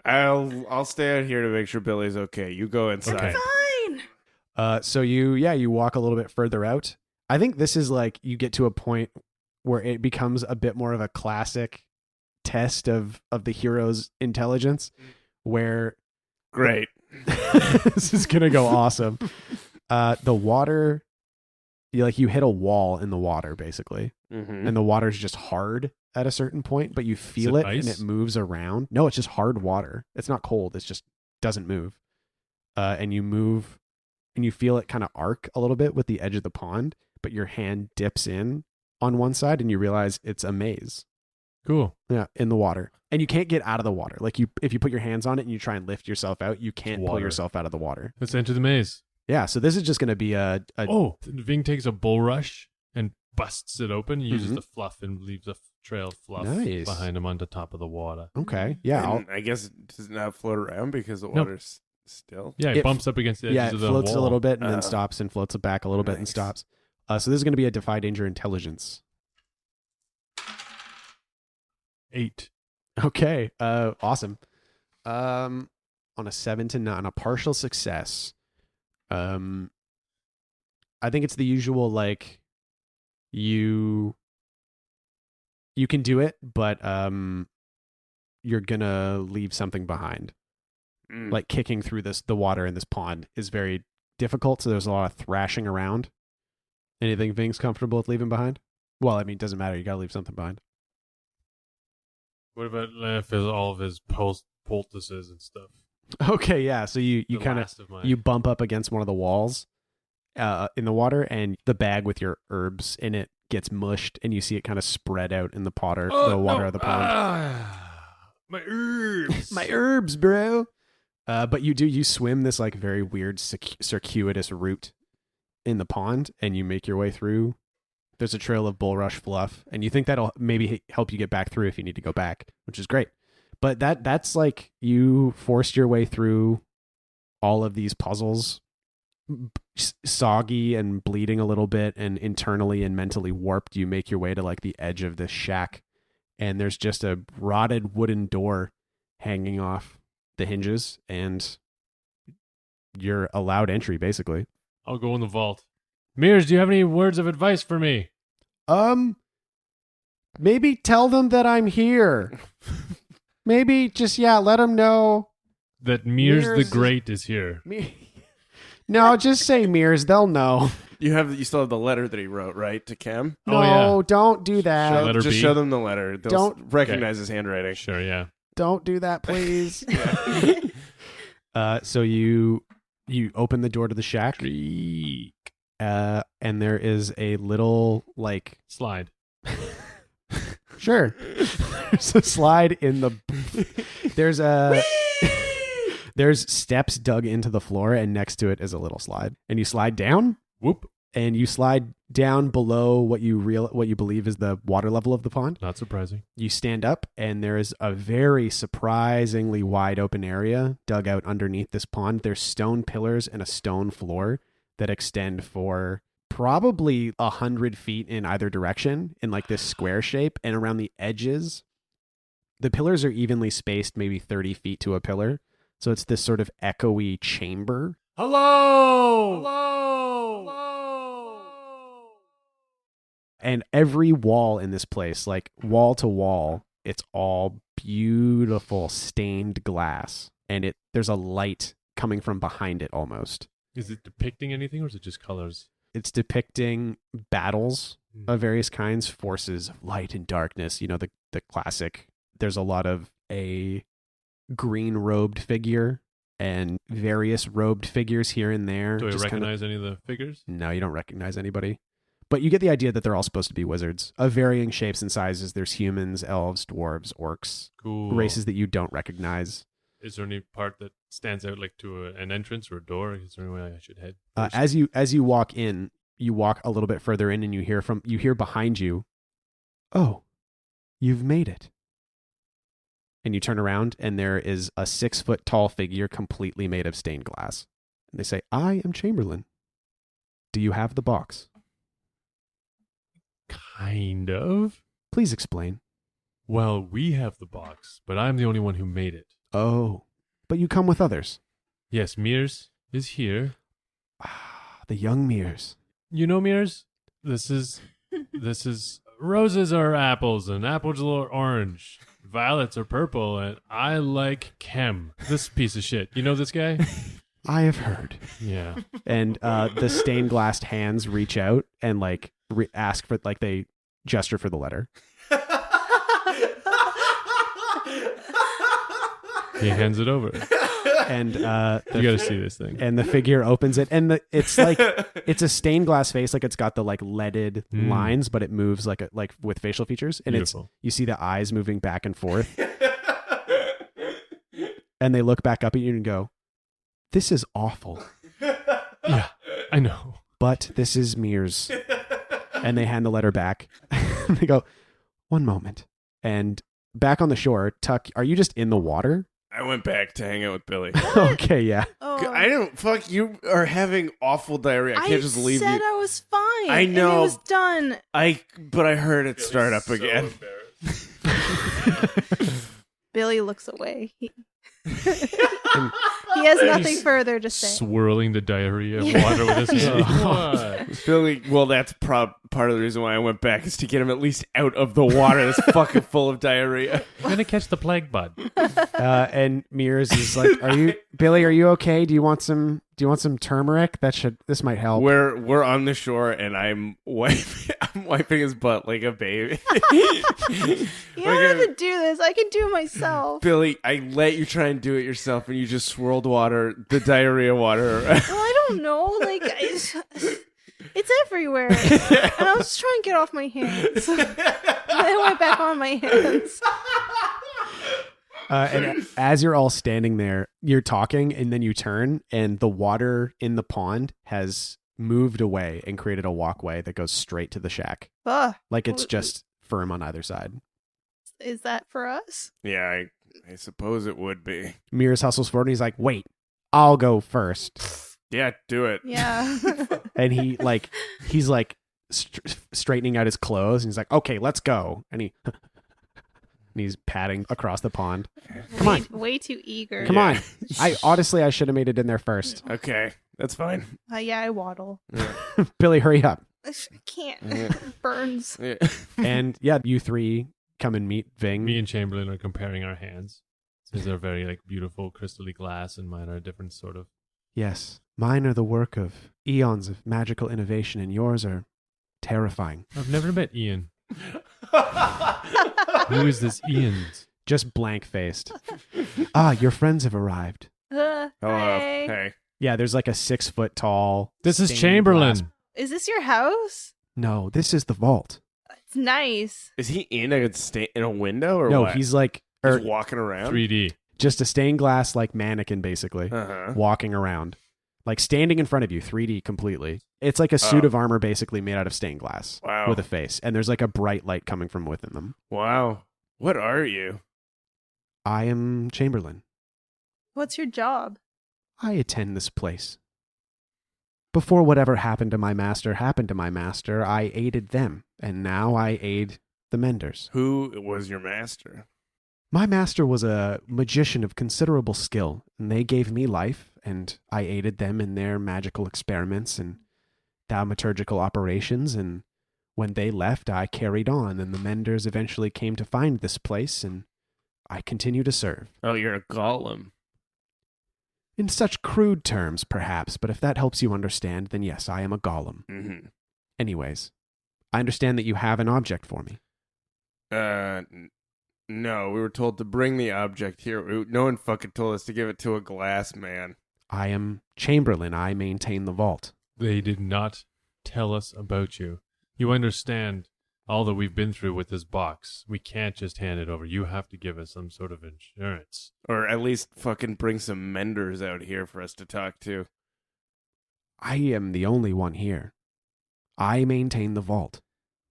I'll stay out here to make sure Billy's okay. You go inside. Okay. Fine. So you walk a little bit further out. I think this is you get to a point where it becomes a bit more of a classic test of the hero's intelligence, where Great. this is gonna go awesome. The water, you hit a wall in the water basically, Mm-hmm. and the water's just hard at a certain point, but you feel it and ice? it moves around. No, it's just hard water. It's not cold. It's just doesn't move. And you move, and you feel it kind of arc a little bit with the edge of the pond, but your hand dips in on one side, and you realize it's a maze. Cool. Yeah, in the water. And you can't get out of the water. If you put your hands on it and you try and lift yourself out, you can't pull Water. yourself out of the water. Let's enter the maze. Yeah, so this is just going to be a Oh, Ving takes a bulrush and busts it open, uses Mhm. the fluff, and leaves a trail of fluff Nice. behind him on the top of the water. okay. Yeah, And I guess it does not float around because the Nope. water's still. Yeah, It- it bumps up against the edges yeah, it of the floats wall. a little bit and then Oh. stops, and floats it back a little bit and Nice. stops. So this is going to be a Defy Danger Intelligence. 8. Okay. Awesome. On a 7 to 9, a partial success. I think it's the usual you can do it, but you're gonna leave something behind. Mm. Kicking through the water in this pond is very difficult, so there's a lot of thrashing around. Anything Ving's comfortable with leaving behind? Well, it doesn't matter. You gotta leave something behind. What about if there's all of his poultices and stuff? Okay, yeah. So you The kind of last of mine. you bump up against one of the walls in the water, and the bag with your herbs in it gets mushed, and you see it kind of spread out in the water of the pond. My herbs. My herbs, bro. But you swim this like very weird circuitous route in the pond, and you make your way through. There's a trail of bulrush fluff, and you think that'll maybe help you get back through if you need to go back, which is great. But that's like you forced your way through all of these puzzles, soggy and bleeding a little bit, and internally and mentally warped. You make your way to like the edge of this shack, and there's just a rotted wooden door hanging off the hinges, and you're allowed entry basically. I'll go in the vault. Mears, do you have any words of advice for me? Maybe tell them that I'm here. Maybe just, let them know. That Mears the Great is here. No, just say Mears. They'll know. You still have the letter that he wrote, right, to Cam? No, don't do that. Letter B? Show them the letter. They'll Don't- recognize his handwriting. Sure, yeah. Don't do that, please. So you open the door to the shack, and there is a little like Slide. Sure. There's a slide in the. There's steps dug into the floor, and next to it is a little slide, and you slide down. Whoop. And you slide down below what you believe is the water level of the pond. Not surprising. You stand up, and there is a very surprisingly wide open area dug out underneath this pond. There's stone pillars and a stone floor that extend for probably 100 feet in either direction in like this square shape. And around the edges, the pillars are evenly spaced, maybe 30 feet to a pillar. So it's this sort of echoey chamber. Hello! And every wall in this place, like wall to wall, it's all beautiful stained glass. And there's a light coming from behind it almost. Is it depicting anything, or is it just colors? It's depicting battles of various kinds, forces of light and darkness. You know, the classic. There's a lot of a green robed figure and various robed figures here and there. Do I Just recognize any of the figures? No, you don't recognize anybody. But you get the idea that they're all supposed to be wizards of varying shapes and sizes. There's humans, elves, dwarves, orcs, Cool. races that you don't recognize. Is there any part that stands out, like to an entrance or a door? Is there any way I should head? As you walk in, you walk a little bit further in, and you hear behind you, "Oh, you've made it." And you turn around, and there is a 6-foot tall figure completely made of stained glass. And they say, "I am Chamberlain. Do you have the box? Kind of. Please explain." Well, we have the box, but I'm the only one who made it. "Oh, but you come with others." Yes, Mears is here. The young Mears. You know, Mears, this is roses are apples, and apples are orange. Violets are purple, and I like Chem. This piece of shit. You know this guy? I have heard. Yeah. And the stained glass hands reach out and like ask for, like, they gesture for the letter. He hands it over. And You got to see this thing. and the figure opens it, and it's like it's a stained glass face, like it's got the like leaded lines, but it moves like with facial features, and Beautiful. you see the eyes moving back and forth, and they look back up at you and go, "This is awful, Yeah, I know. but this is Mears." And they hand the letter back. They go, "One moment." And back on the shore, Tuck, are you just in the water? I went back to hang out with Billy. Okay, yeah. Oh, I don't. Fuck, you are having awful diarrhea. I can't just leave said you. I was fine. I know. And it was done. But I heard it start up again. Billy looks away. He has nothing further to say. Swirling the diarrhea of water with his hand. What? Billy, well, that's part of the reason why I went back is to get him at least out of the water that's fucking full of diarrhea. I'm going to catch the plague bud. And Mears is like, Billy, are you okay? Do you want some turmeric? This might help. We're on the shore and I'm wiping his butt like a baby. You don't have to do this. I can do it myself. Billy, I let you try and do it yourself, and you just swirled the diarrhea water. Well, I don't know. Like, It's everywhere. And I was just trying to get off my hands. And then it went back on my hands. And as you're all standing there, you're talking, and then you turn, and the water in the pond has moved away and created a walkway that goes straight to the shack. Ugh. Like it's just firm on either side. Is that for us? Yeah, I suppose it would be. Mears hustles forward, and he's like, wait, I'll go first. Yeah, do it. Yeah. And he's straightening out his clothes, and he's like, okay, let's go. And he's padding across the pond. Come on. Way too eager. Come on. I should have made it in there first. Okay, that's fine. Yeah, I waddle. Billy, hurry up. I can't. Burns. Yeah. And yeah, you three come and meet Ving. Me and Chamberlain are comparing our hands. Since they're very like beautiful crystally glass, and mine are a different sort of. Yes, mine are the work of eons of magical innovation, and yours are terrifying. I've never met Ian. Who is this Ian? Just blank-faced. Your friends have arrived. Hello. Hey. Hey. Yeah, there's like a 6-foot tall. This is stained Chamberlain. glass- Is this your house? No, this is the vault. It's nice. Is he in a window or No, what? he's like He's walking around. 3D. just a stained glass like mannequin, basically, Uh-huh. walking around, like standing in front of you, 3D completely. It's like a suit of armor, basically made out of stained glass Wow. with a face, and there's like a bright light coming from within them. Wow. What are you? I am Chamberlain. What's your job? I attend this place. Before whatever happened to my master, I aided them, and now I aid the menders. Who was your master? My master was a magician of considerable skill, and they gave me life, and I aided them in their magical experiments and thaumaturgical operations, and when they left, I carried on, and the menders eventually came to find this place, and I continue to serve. Oh, you're a golem. In such crude terms, perhaps, but if that helps you understand, then yes, I am a golem. Mm-hmm. Anyways, I understand that you have an object for me. No, we were told to bring the object here. No one fucking told us to give it to a glass man. I am Chamberlain. I maintain the vault. They did not tell us about you. You understand all that we've been through with this box. We can't just hand it over. You have to give us some sort of insurance. Or at least fucking bring some menders out here for us to talk to. I am the only one here. I maintain the vault.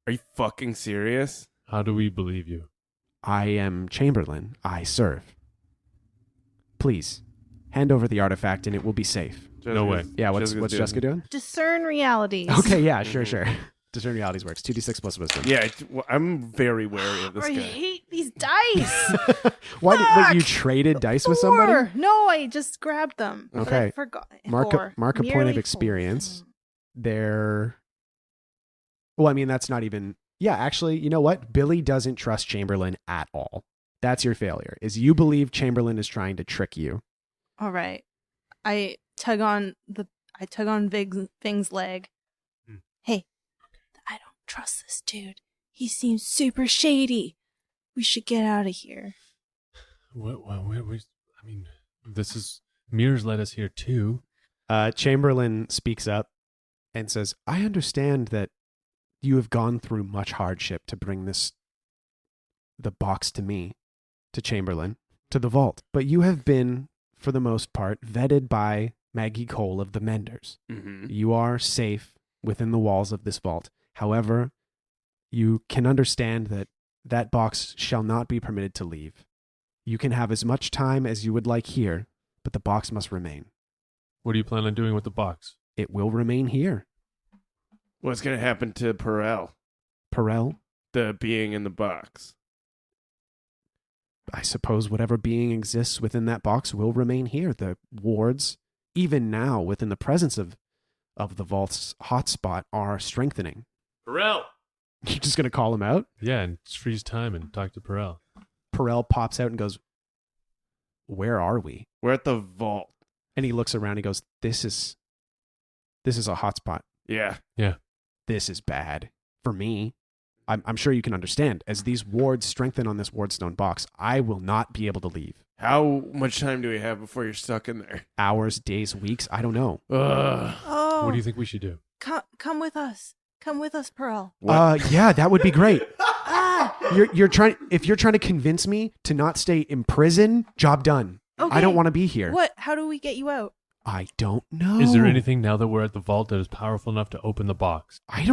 Are you fucking serious? How do we believe you? I am Chamberlain. I serve. Please, hand over the artifact and it will be safe. No way. Yeah, what's Jessica doing? Discern realities. Okay, yeah, sure. Discern realities works. 2d6 plus wisdom. Yeah, I'm very wary of this I guy. hate these dice. Why did Fuck! you traded dice with somebody? 4. No, I just grabbed them. But Okay. I forgot. Mark 4. a point Merely of 4. experience. Well, I mean, that's not even... Yeah, actually, you know what? Billy doesn't trust Chamberlain at all. That's your failure, is you believe Chamberlain is trying to trick you. All right. I tug on Ving's leg. Hey, I don't trust this dude. He seems super shady. We should get out of here. I mean, this is... Mears led us here too. Chamberlain speaks up and says, I understand that you have gone through much hardship to bring the box to me, to Chamberlain, to the vault. But you have been, for the most part, vetted by Maggie Cole of the Menders. Mm-hmm. You are safe within the walls of this vault. However, you can understand that that box shall not be permitted to leave. You can have as much time as you would like here, but the box must remain. What do you plan on doing with the box? It will remain here. What's going to happen to Perel, Perel, the being in the box? I suppose whatever being exists within that box will remain here. The wards, even now, within the presence of the vault's hotspot, are strengthening. Perel! You're just going to call him out? Yeah, and just freeze time and talk to Perel. Perel pops out and goes, where are we? We're at the vault. And he looks around and he goes, this is a hotspot. Yeah. This is bad for me. I'm sure you can understand. As these wards strengthen on this wardstone box, I will not be able to leave. How much time do we have before you're stuck in there? Hours, days, weeks, I don't know. Ugh. Oh. What do you think we should do? Come with us. Come with us, Pearl. Yeah, that would be great. Ah, You're trying. If you're trying to convince me to not stay in prison, job done. okay. I don't want to be here. What? How do we get you out? I don't know. Is there anything now that we're at the vault that is powerful enough to open the box? I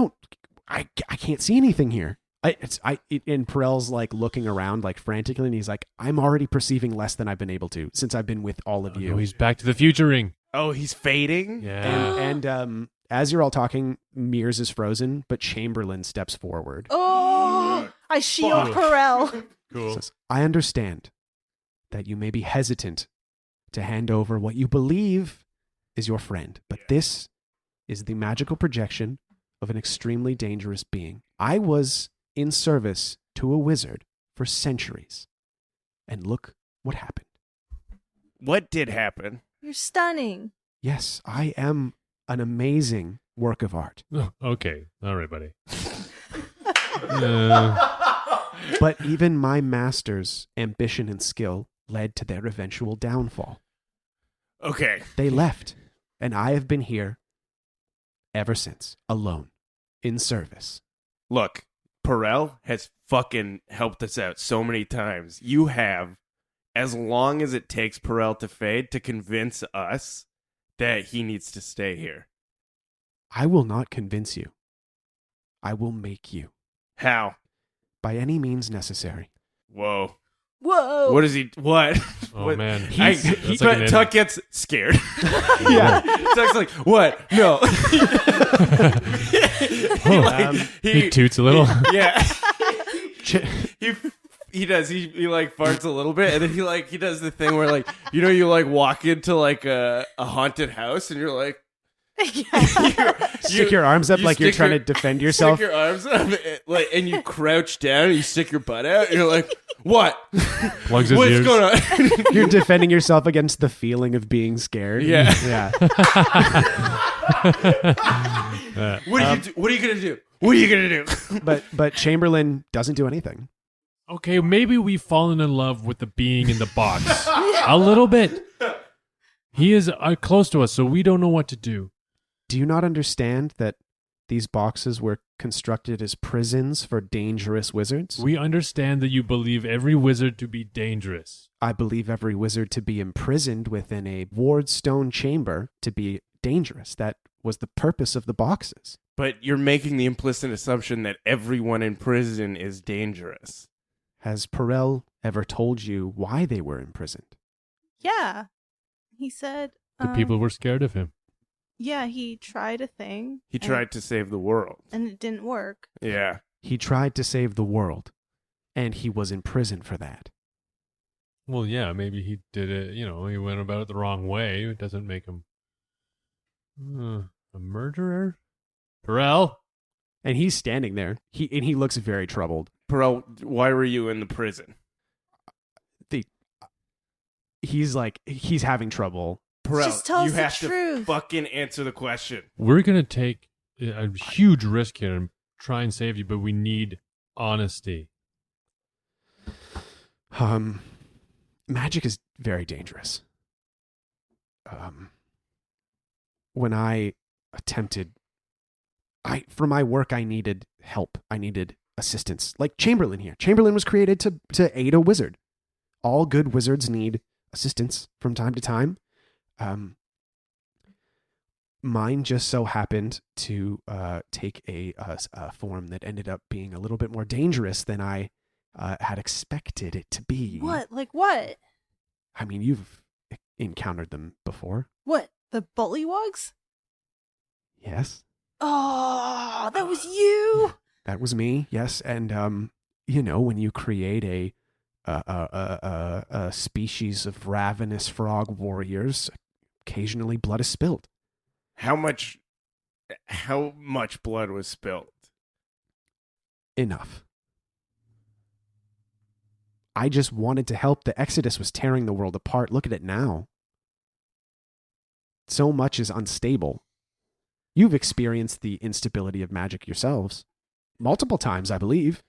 can't see anything here. And Perel's like looking around like frantically, and he's like, I'm already perceiving less than I've been able to since I've been with all of you. Oh, he's Back to the Futuring. Oh, he's fading? Yeah. And as you're all talking, Mears is frozen, but Chamberlain steps forward. Oh, I shield Perel. Cool. Says, I understand that you may be hesitant to hand over what you believe is your friend, but this is the magical projection of an extremely dangerous being. I was in service to a wizard for centuries, and look what happened. What did happen? You're stunning. Yes, I am an amazing work of art, Oh, okay. All right, buddy. but even my master's ambition and skill led to their eventual downfall. Okay. They left, and I have been here ever since, alone, in service. Look, Perel has fucking helped us out so many times. You have, as long as it takes Perel to fade, to convince us that he needs to stay here. I will not convince you. I will make you, How? by any means necessary. Whoa. Whoa. What is he? What? Oh, What- man. That's like an Tuck gets scared. Yeah. Tuck's like, what? No. He toots a little. Yeah. Ch- He does. He like farts a little bit, and then he does the thing where like you like walk into like a haunted house, and you're like Stick your arms up you like you're stick trying your- to defend yourself. Stick your arms up, like, and you crouch down, and you stick your butt out, and you're like, what? Plugs his What's ears. going on? You're defending yourself against the feeling of being scared. Yeah. Yeah. What are you do? What are you gonna do? What are you gonna do? But Chamberlain doesn't do anything. Okay, maybe we've fallen in love with the being in the box. A little bit. He is close to us, so we don't know what to do. Do you not understand that these boxes were constructed as prisons for dangerous wizards? We understand that you believe every wizard to be dangerous. I believe every wizard to be imprisoned within a wardstone chamber to be dangerous. That was the purpose of the boxes. But you're making the implicit assumption that everyone in prison is dangerous. Has Perel ever told you why they were imprisoned? Yeah. He said. The people were scared of him. Yeah, he tried a thing. He tried to save the world. And it didn't work. Yeah. He tried to save the world, and he was in prison for that. Well, yeah, maybe he did it, he went about it the wrong way. It doesn't make him a murderer? Perel? And he's standing there. He looks very troubled. Perel, why were you in the prison? He's having trouble. Perel, Just tell you us the have to truth. fucking answer the question. We're going to take a huge risk here and try and save you, but we need honesty. Magic is very dangerous. When I attempted, for my work, I needed help. I needed assistance. Like Chamberlain here. Chamberlain was created to aid a wizard. All good wizards need assistance from time to time. Mine just so happened to take a form that ended up being a little bit more dangerous than I had expected it to be. What? Like what? I mean, you've encountered them before. What? The bullywugs? Yes, Oh, that was you. that was me. Yes, and when you create a species of ravenous frog warriors, occasionally blood is spilled. How much blood was spilled? Enough. I just wanted to help. The Exodus was tearing the world apart. Look at it now. So much is unstable. You've experienced the instability of magic yourselves. Multiple times, I believe.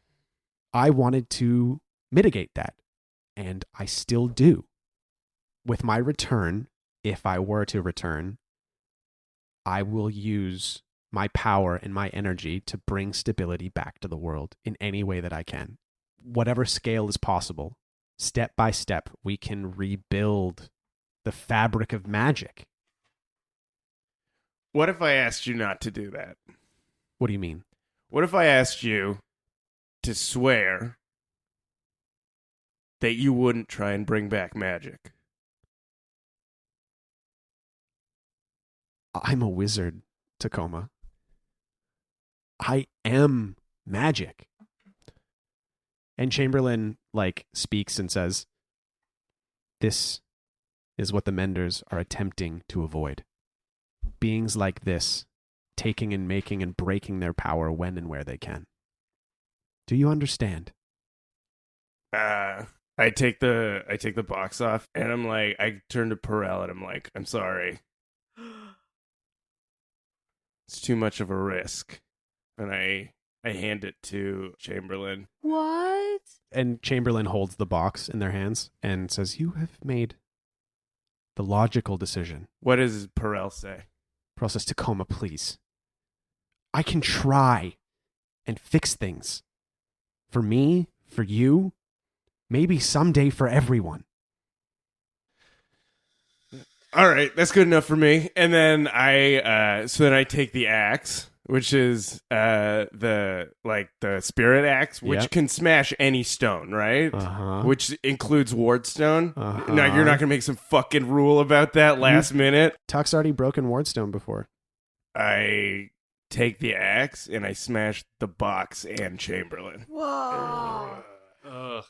I wanted to mitigate that. And I still do. With my return, if I were to return, I will use my power and my energy to bring stability back to the world in any way that I can. Whatever scale is possible, step by step, we can rebuild the fabric of magic. What if I asked you not to do that? What do you mean? What if I asked you to swear that you wouldn't try and bring back magic? I'm a wizard, Tacoma. I am magic. And Chamberlain, speaks and says, this is what the Menders are attempting to avoid. Beings like this, taking and making and breaking their power when and where they can. Do you understand? I take the box off, and I'm like, I turn to Perel, and I'm like, I'm sorry. It's too much of a risk. And I hand it to Chamberlain. What? And Chamberlain holds the box in their hands and says, you have made the logical decision. What does Perel say? Perel says, Tacoma, please. I can try and fix things. For me, for you, maybe someday for everyone. All right, that's good enough for me. And then I take the axe, which is the spirit axe, which Yep. can smash any stone, right? Uh-huh. Which includes wardstone. Uh-huh. Now you're not gonna make some fucking rule about that last minute. Tuck's already broken Wardstone before. I take the axe and I smash the box and Chamberlain. Whoa. Ugh.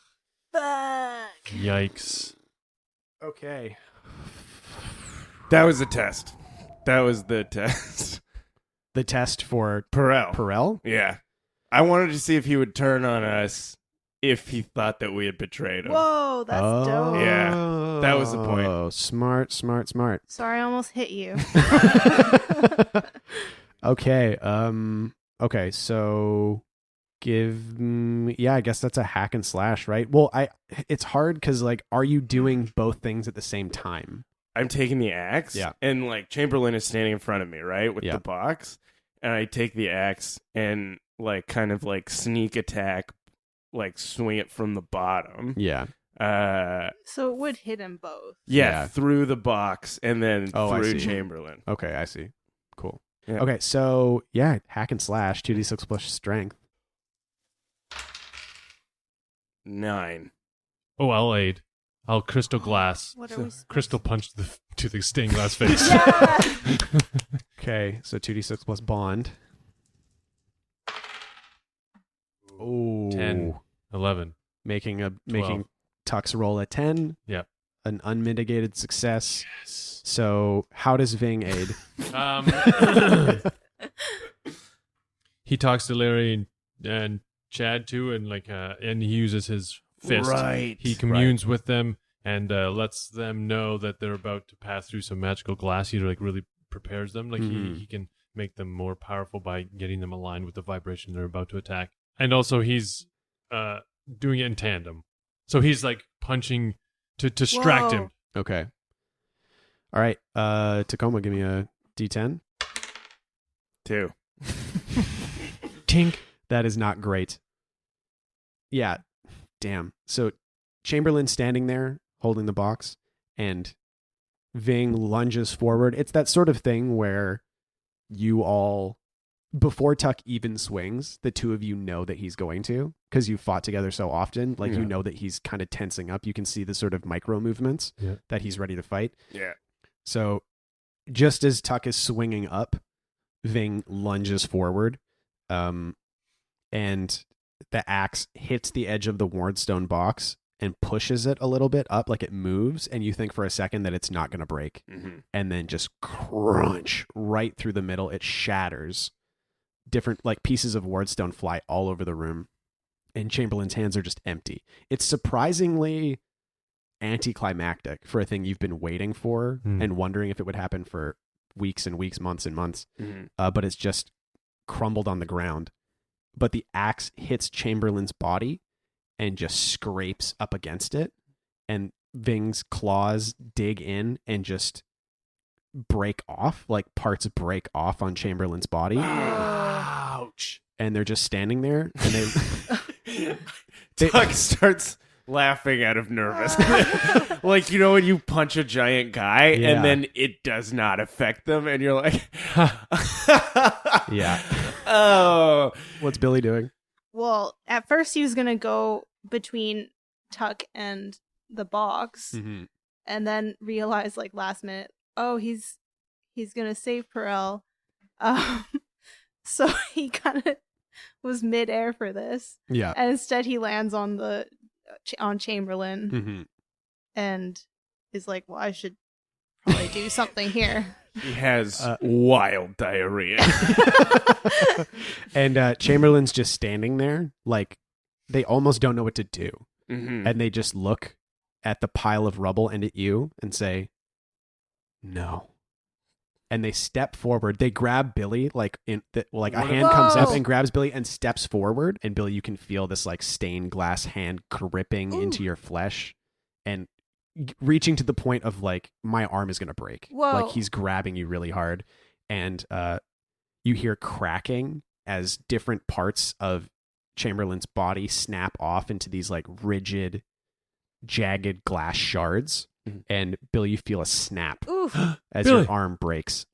Fuck. Yikes. Okay. That was the test. That was the test. The test for Perel. Perel? Yeah. I wanted to see if he would turn on us if he thought that we had betrayed him. Whoa, that's dope. Yeah, that was the point. Oh, smart. Sorry, I almost hit you. Okay. Okay. So I guess that's a hack and slash, right? Well, it's hard because are you doing both things at the same time? I'm taking the axe, Yeah. and Chamberlain is standing in front of me, right, with Yeah. the box, and I take the axe and kind of sneak attack, swing it from the bottom. Yeah. So it would hit them both. Yeah, Yeah. through the box and then I through see. Chamberlain. Okay, I see. Cool. Yeah. Okay, so hack and slash, 2d6 plus strength. 9. Oh, I'll aid. I'll crystal glass. What are we Crystal punch to the stained glass face. Yeah. Okay, so 2d6 plus bond. Oh, 10. 11. making 12. Tux roll a 10. Yep. An unmitigated success. So how does Ving aid? He talks to Larry and Chad too, and he uses his fist. Right. He communes with them and lets them know that they're about to pass through some magical glass. He really prepares them. He can make them more powerful by getting them aligned with the vibration they're about to attack. And also he's doing it in tandem. So he's punching to distract him. Okay. All right. Tacoma, give me a D10. 2. Tink. That is not great. Yeah. Damn. So Chamberlain standing there holding the box and Ving lunges forward. It's that sort of thing where you all, before Tuck even swings, the two of you know that he's going to, because you fought together so often. You know that he's kind of tensing up. You can see the sort of micro movements that he's ready to fight. Yeah. So just as Tuck is swinging up, Ving lunges forward, and the axe hits the edge of the wardstone box and pushes it a little bit up, it moves, and you think for a second that it's not going to break. Mm-hmm. And then just crunch right through the middle. It shatters. Different pieces of wardstone fly all over the room, and Chamberlain's hands are just empty. It's surprisingly anticlimactic for a thing you've been waiting for and wondering if it would happen for weeks and weeks, months and months. Mm-hmm. But it's just crumbled on the ground. But the axe hits Chamberlain's body and just scrapes up against it, and Ving's claws dig in and just break off, like parts break off on Chamberlain's body. Ouch. And they're just standing there, and Tuck starts laughing out of nervous. Like, you know when you punch a giant guy Yeah. and then it does not affect them and you're like, yeah. oh. What's Billy doing? Well, at first he was gonna go between Tuck and the box, Mm-hmm. and then realized like last minute, oh, he's gonna save Perel. So he kind of was midair for this, Yeah. and instead he lands on on Chamberlain Mm-hmm. and is like, well, I should probably do something here. He has wild diarrhea. And Chamberlain's just standing there, like they almost don't know what to do, Mhm. and they just look at the pile of rubble and at you and say, "No." And they step forward. They grab Billy, like a hand comes up Whoa. and grabs Billy and steps forward. And Billy, you can feel this like stained glass hand gripping into your flesh and reaching to the point of like, my arm is gonna break. Whoa. Like he's grabbing you really hard, and you hear cracking as different parts of Chamberlain's body snap off into these like rigid, jagged glass shards. Mhm. And Billy, you feel a snap Oof. as Billy. your arm breaks.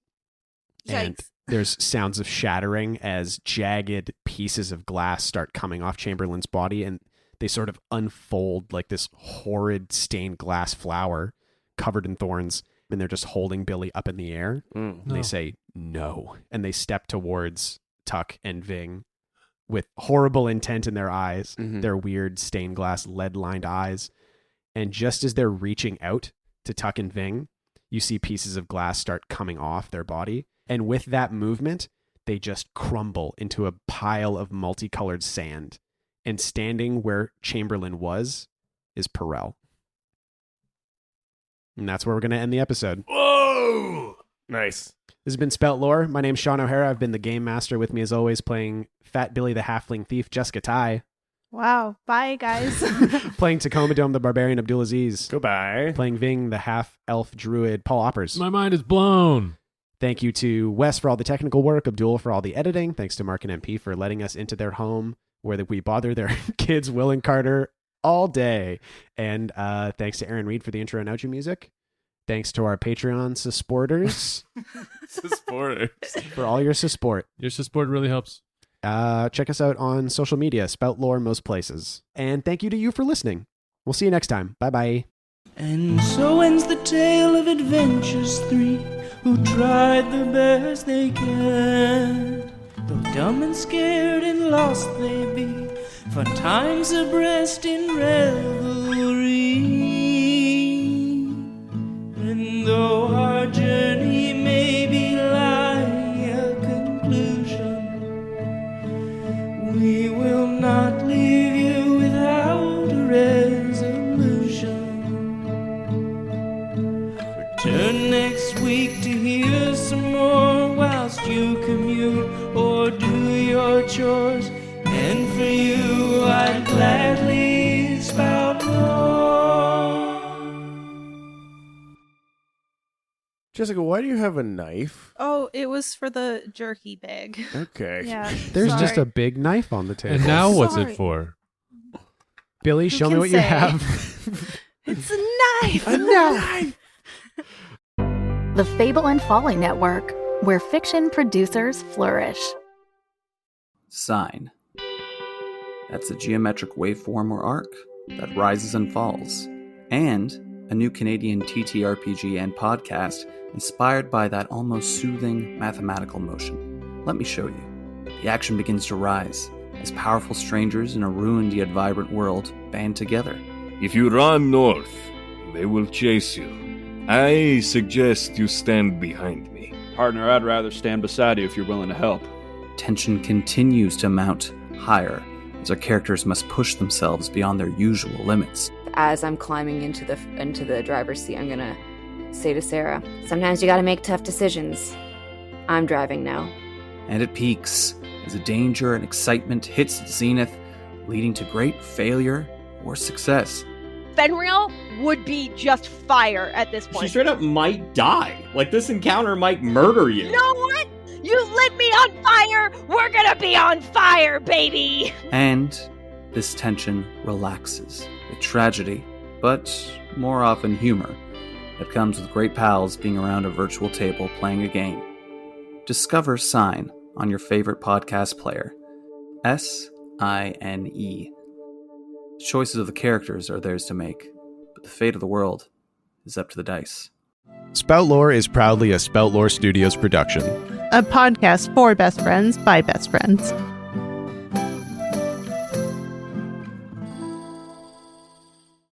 And Yikes. there's sounds of shattering as jagged pieces of glass start coming off Chamberlain's body, and they sort of unfold like this horrid stained glass flower covered in thorns, and they're just holding Billy up in the air. Mm. And they say no, and they step towards Tuck and Ving with horrible intent in their eyes, Mhm. their weird stained glass lead-lined eyes. And just as they're reaching out to Tuck and Ving, you see pieces of glass start coming off their body. And with that movement, they just crumble into a pile of multicolored sand. And standing where Chamberlain was is Perel. And that's where we're going to end the episode. Whoa! Nice. This has been Spout Lore. My name's Shawn O'Hara. I've been the game master. With me, as always, playing Fat Billy the Halfling Thief, Jessica Ty. Wow. Bye, guys. Playing Tacoma Dome the Barbarian, Abdul Aziz. Goodbye. Playing Ving the Half-Elf Druid, Paul Oppers. My mind is blown. Thank you to Wes for all the technical work, Abdul for all the editing. Thanks to Mark and MP for letting us into their home where we bother their kids, Will and Carter, all day. And thanks to Aaron Reed for the intro and outro music. Thanks to our Patreon supporters Supporters. for all your support. Your support really helps. Check us out on social media, Spout Lore most places. And thank you to you for listening. We'll see you next time. Bye-bye. And so ends the tale of adventures three who tried the best they can. Though dumb and scared and lost they be, fun times abreast in revelry. And though our journey may be like a conclusion, we will not leave you without a resolution. Return next week to hear some more whilst you commute or do your chores. And for you, I'd gladly spout more. Jessica, why do you have a knife? Oh, it was for the jerky bag. Okay. Yeah. There's sorry. just a big knife on the table. And now what's Sorry. it for? Billy, Who show me can what you say? have. It's a knife. A knife! The Fable and Folly Network, where fiction producers flourish. Sine. That's a geometric waveform or arc that rises and falls. And a new Canadian TTRPG and podcast inspired by that almost soothing mathematical motion. Let me show you. The action begins to rise as powerful strangers in a ruined yet vibrant world band together. If you run north, they will chase you. I suggest you stand behind me. Partner, I'd rather stand beside you if you're willing to help. Tension continues to mount higher as our characters must push themselves beyond their usual limits. As I'm climbing into the driver's seat, I'm gonna say to Sarah, sometimes you gotta make tough decisions. I'm driving now. And it peaks as the danger and excitement hits its zenith, leading to great failure or success. Fenrir would be just fire at this point. She straight up might die. Like, this encounter might murder you. You know what? You lit me on fire! We're gonna be on fire, baby! And this tension relaxes with tragedy, but more often humor, that comes with great pals being around a virtual table playing a game. Discover Sign on your favorite podcast player. SINE. The choices of the characters are theirs to make, but the fate of the world is up to the dice. Spout Lore is proudly a Spout Lore Studios production. A podcast for best friends by best friends.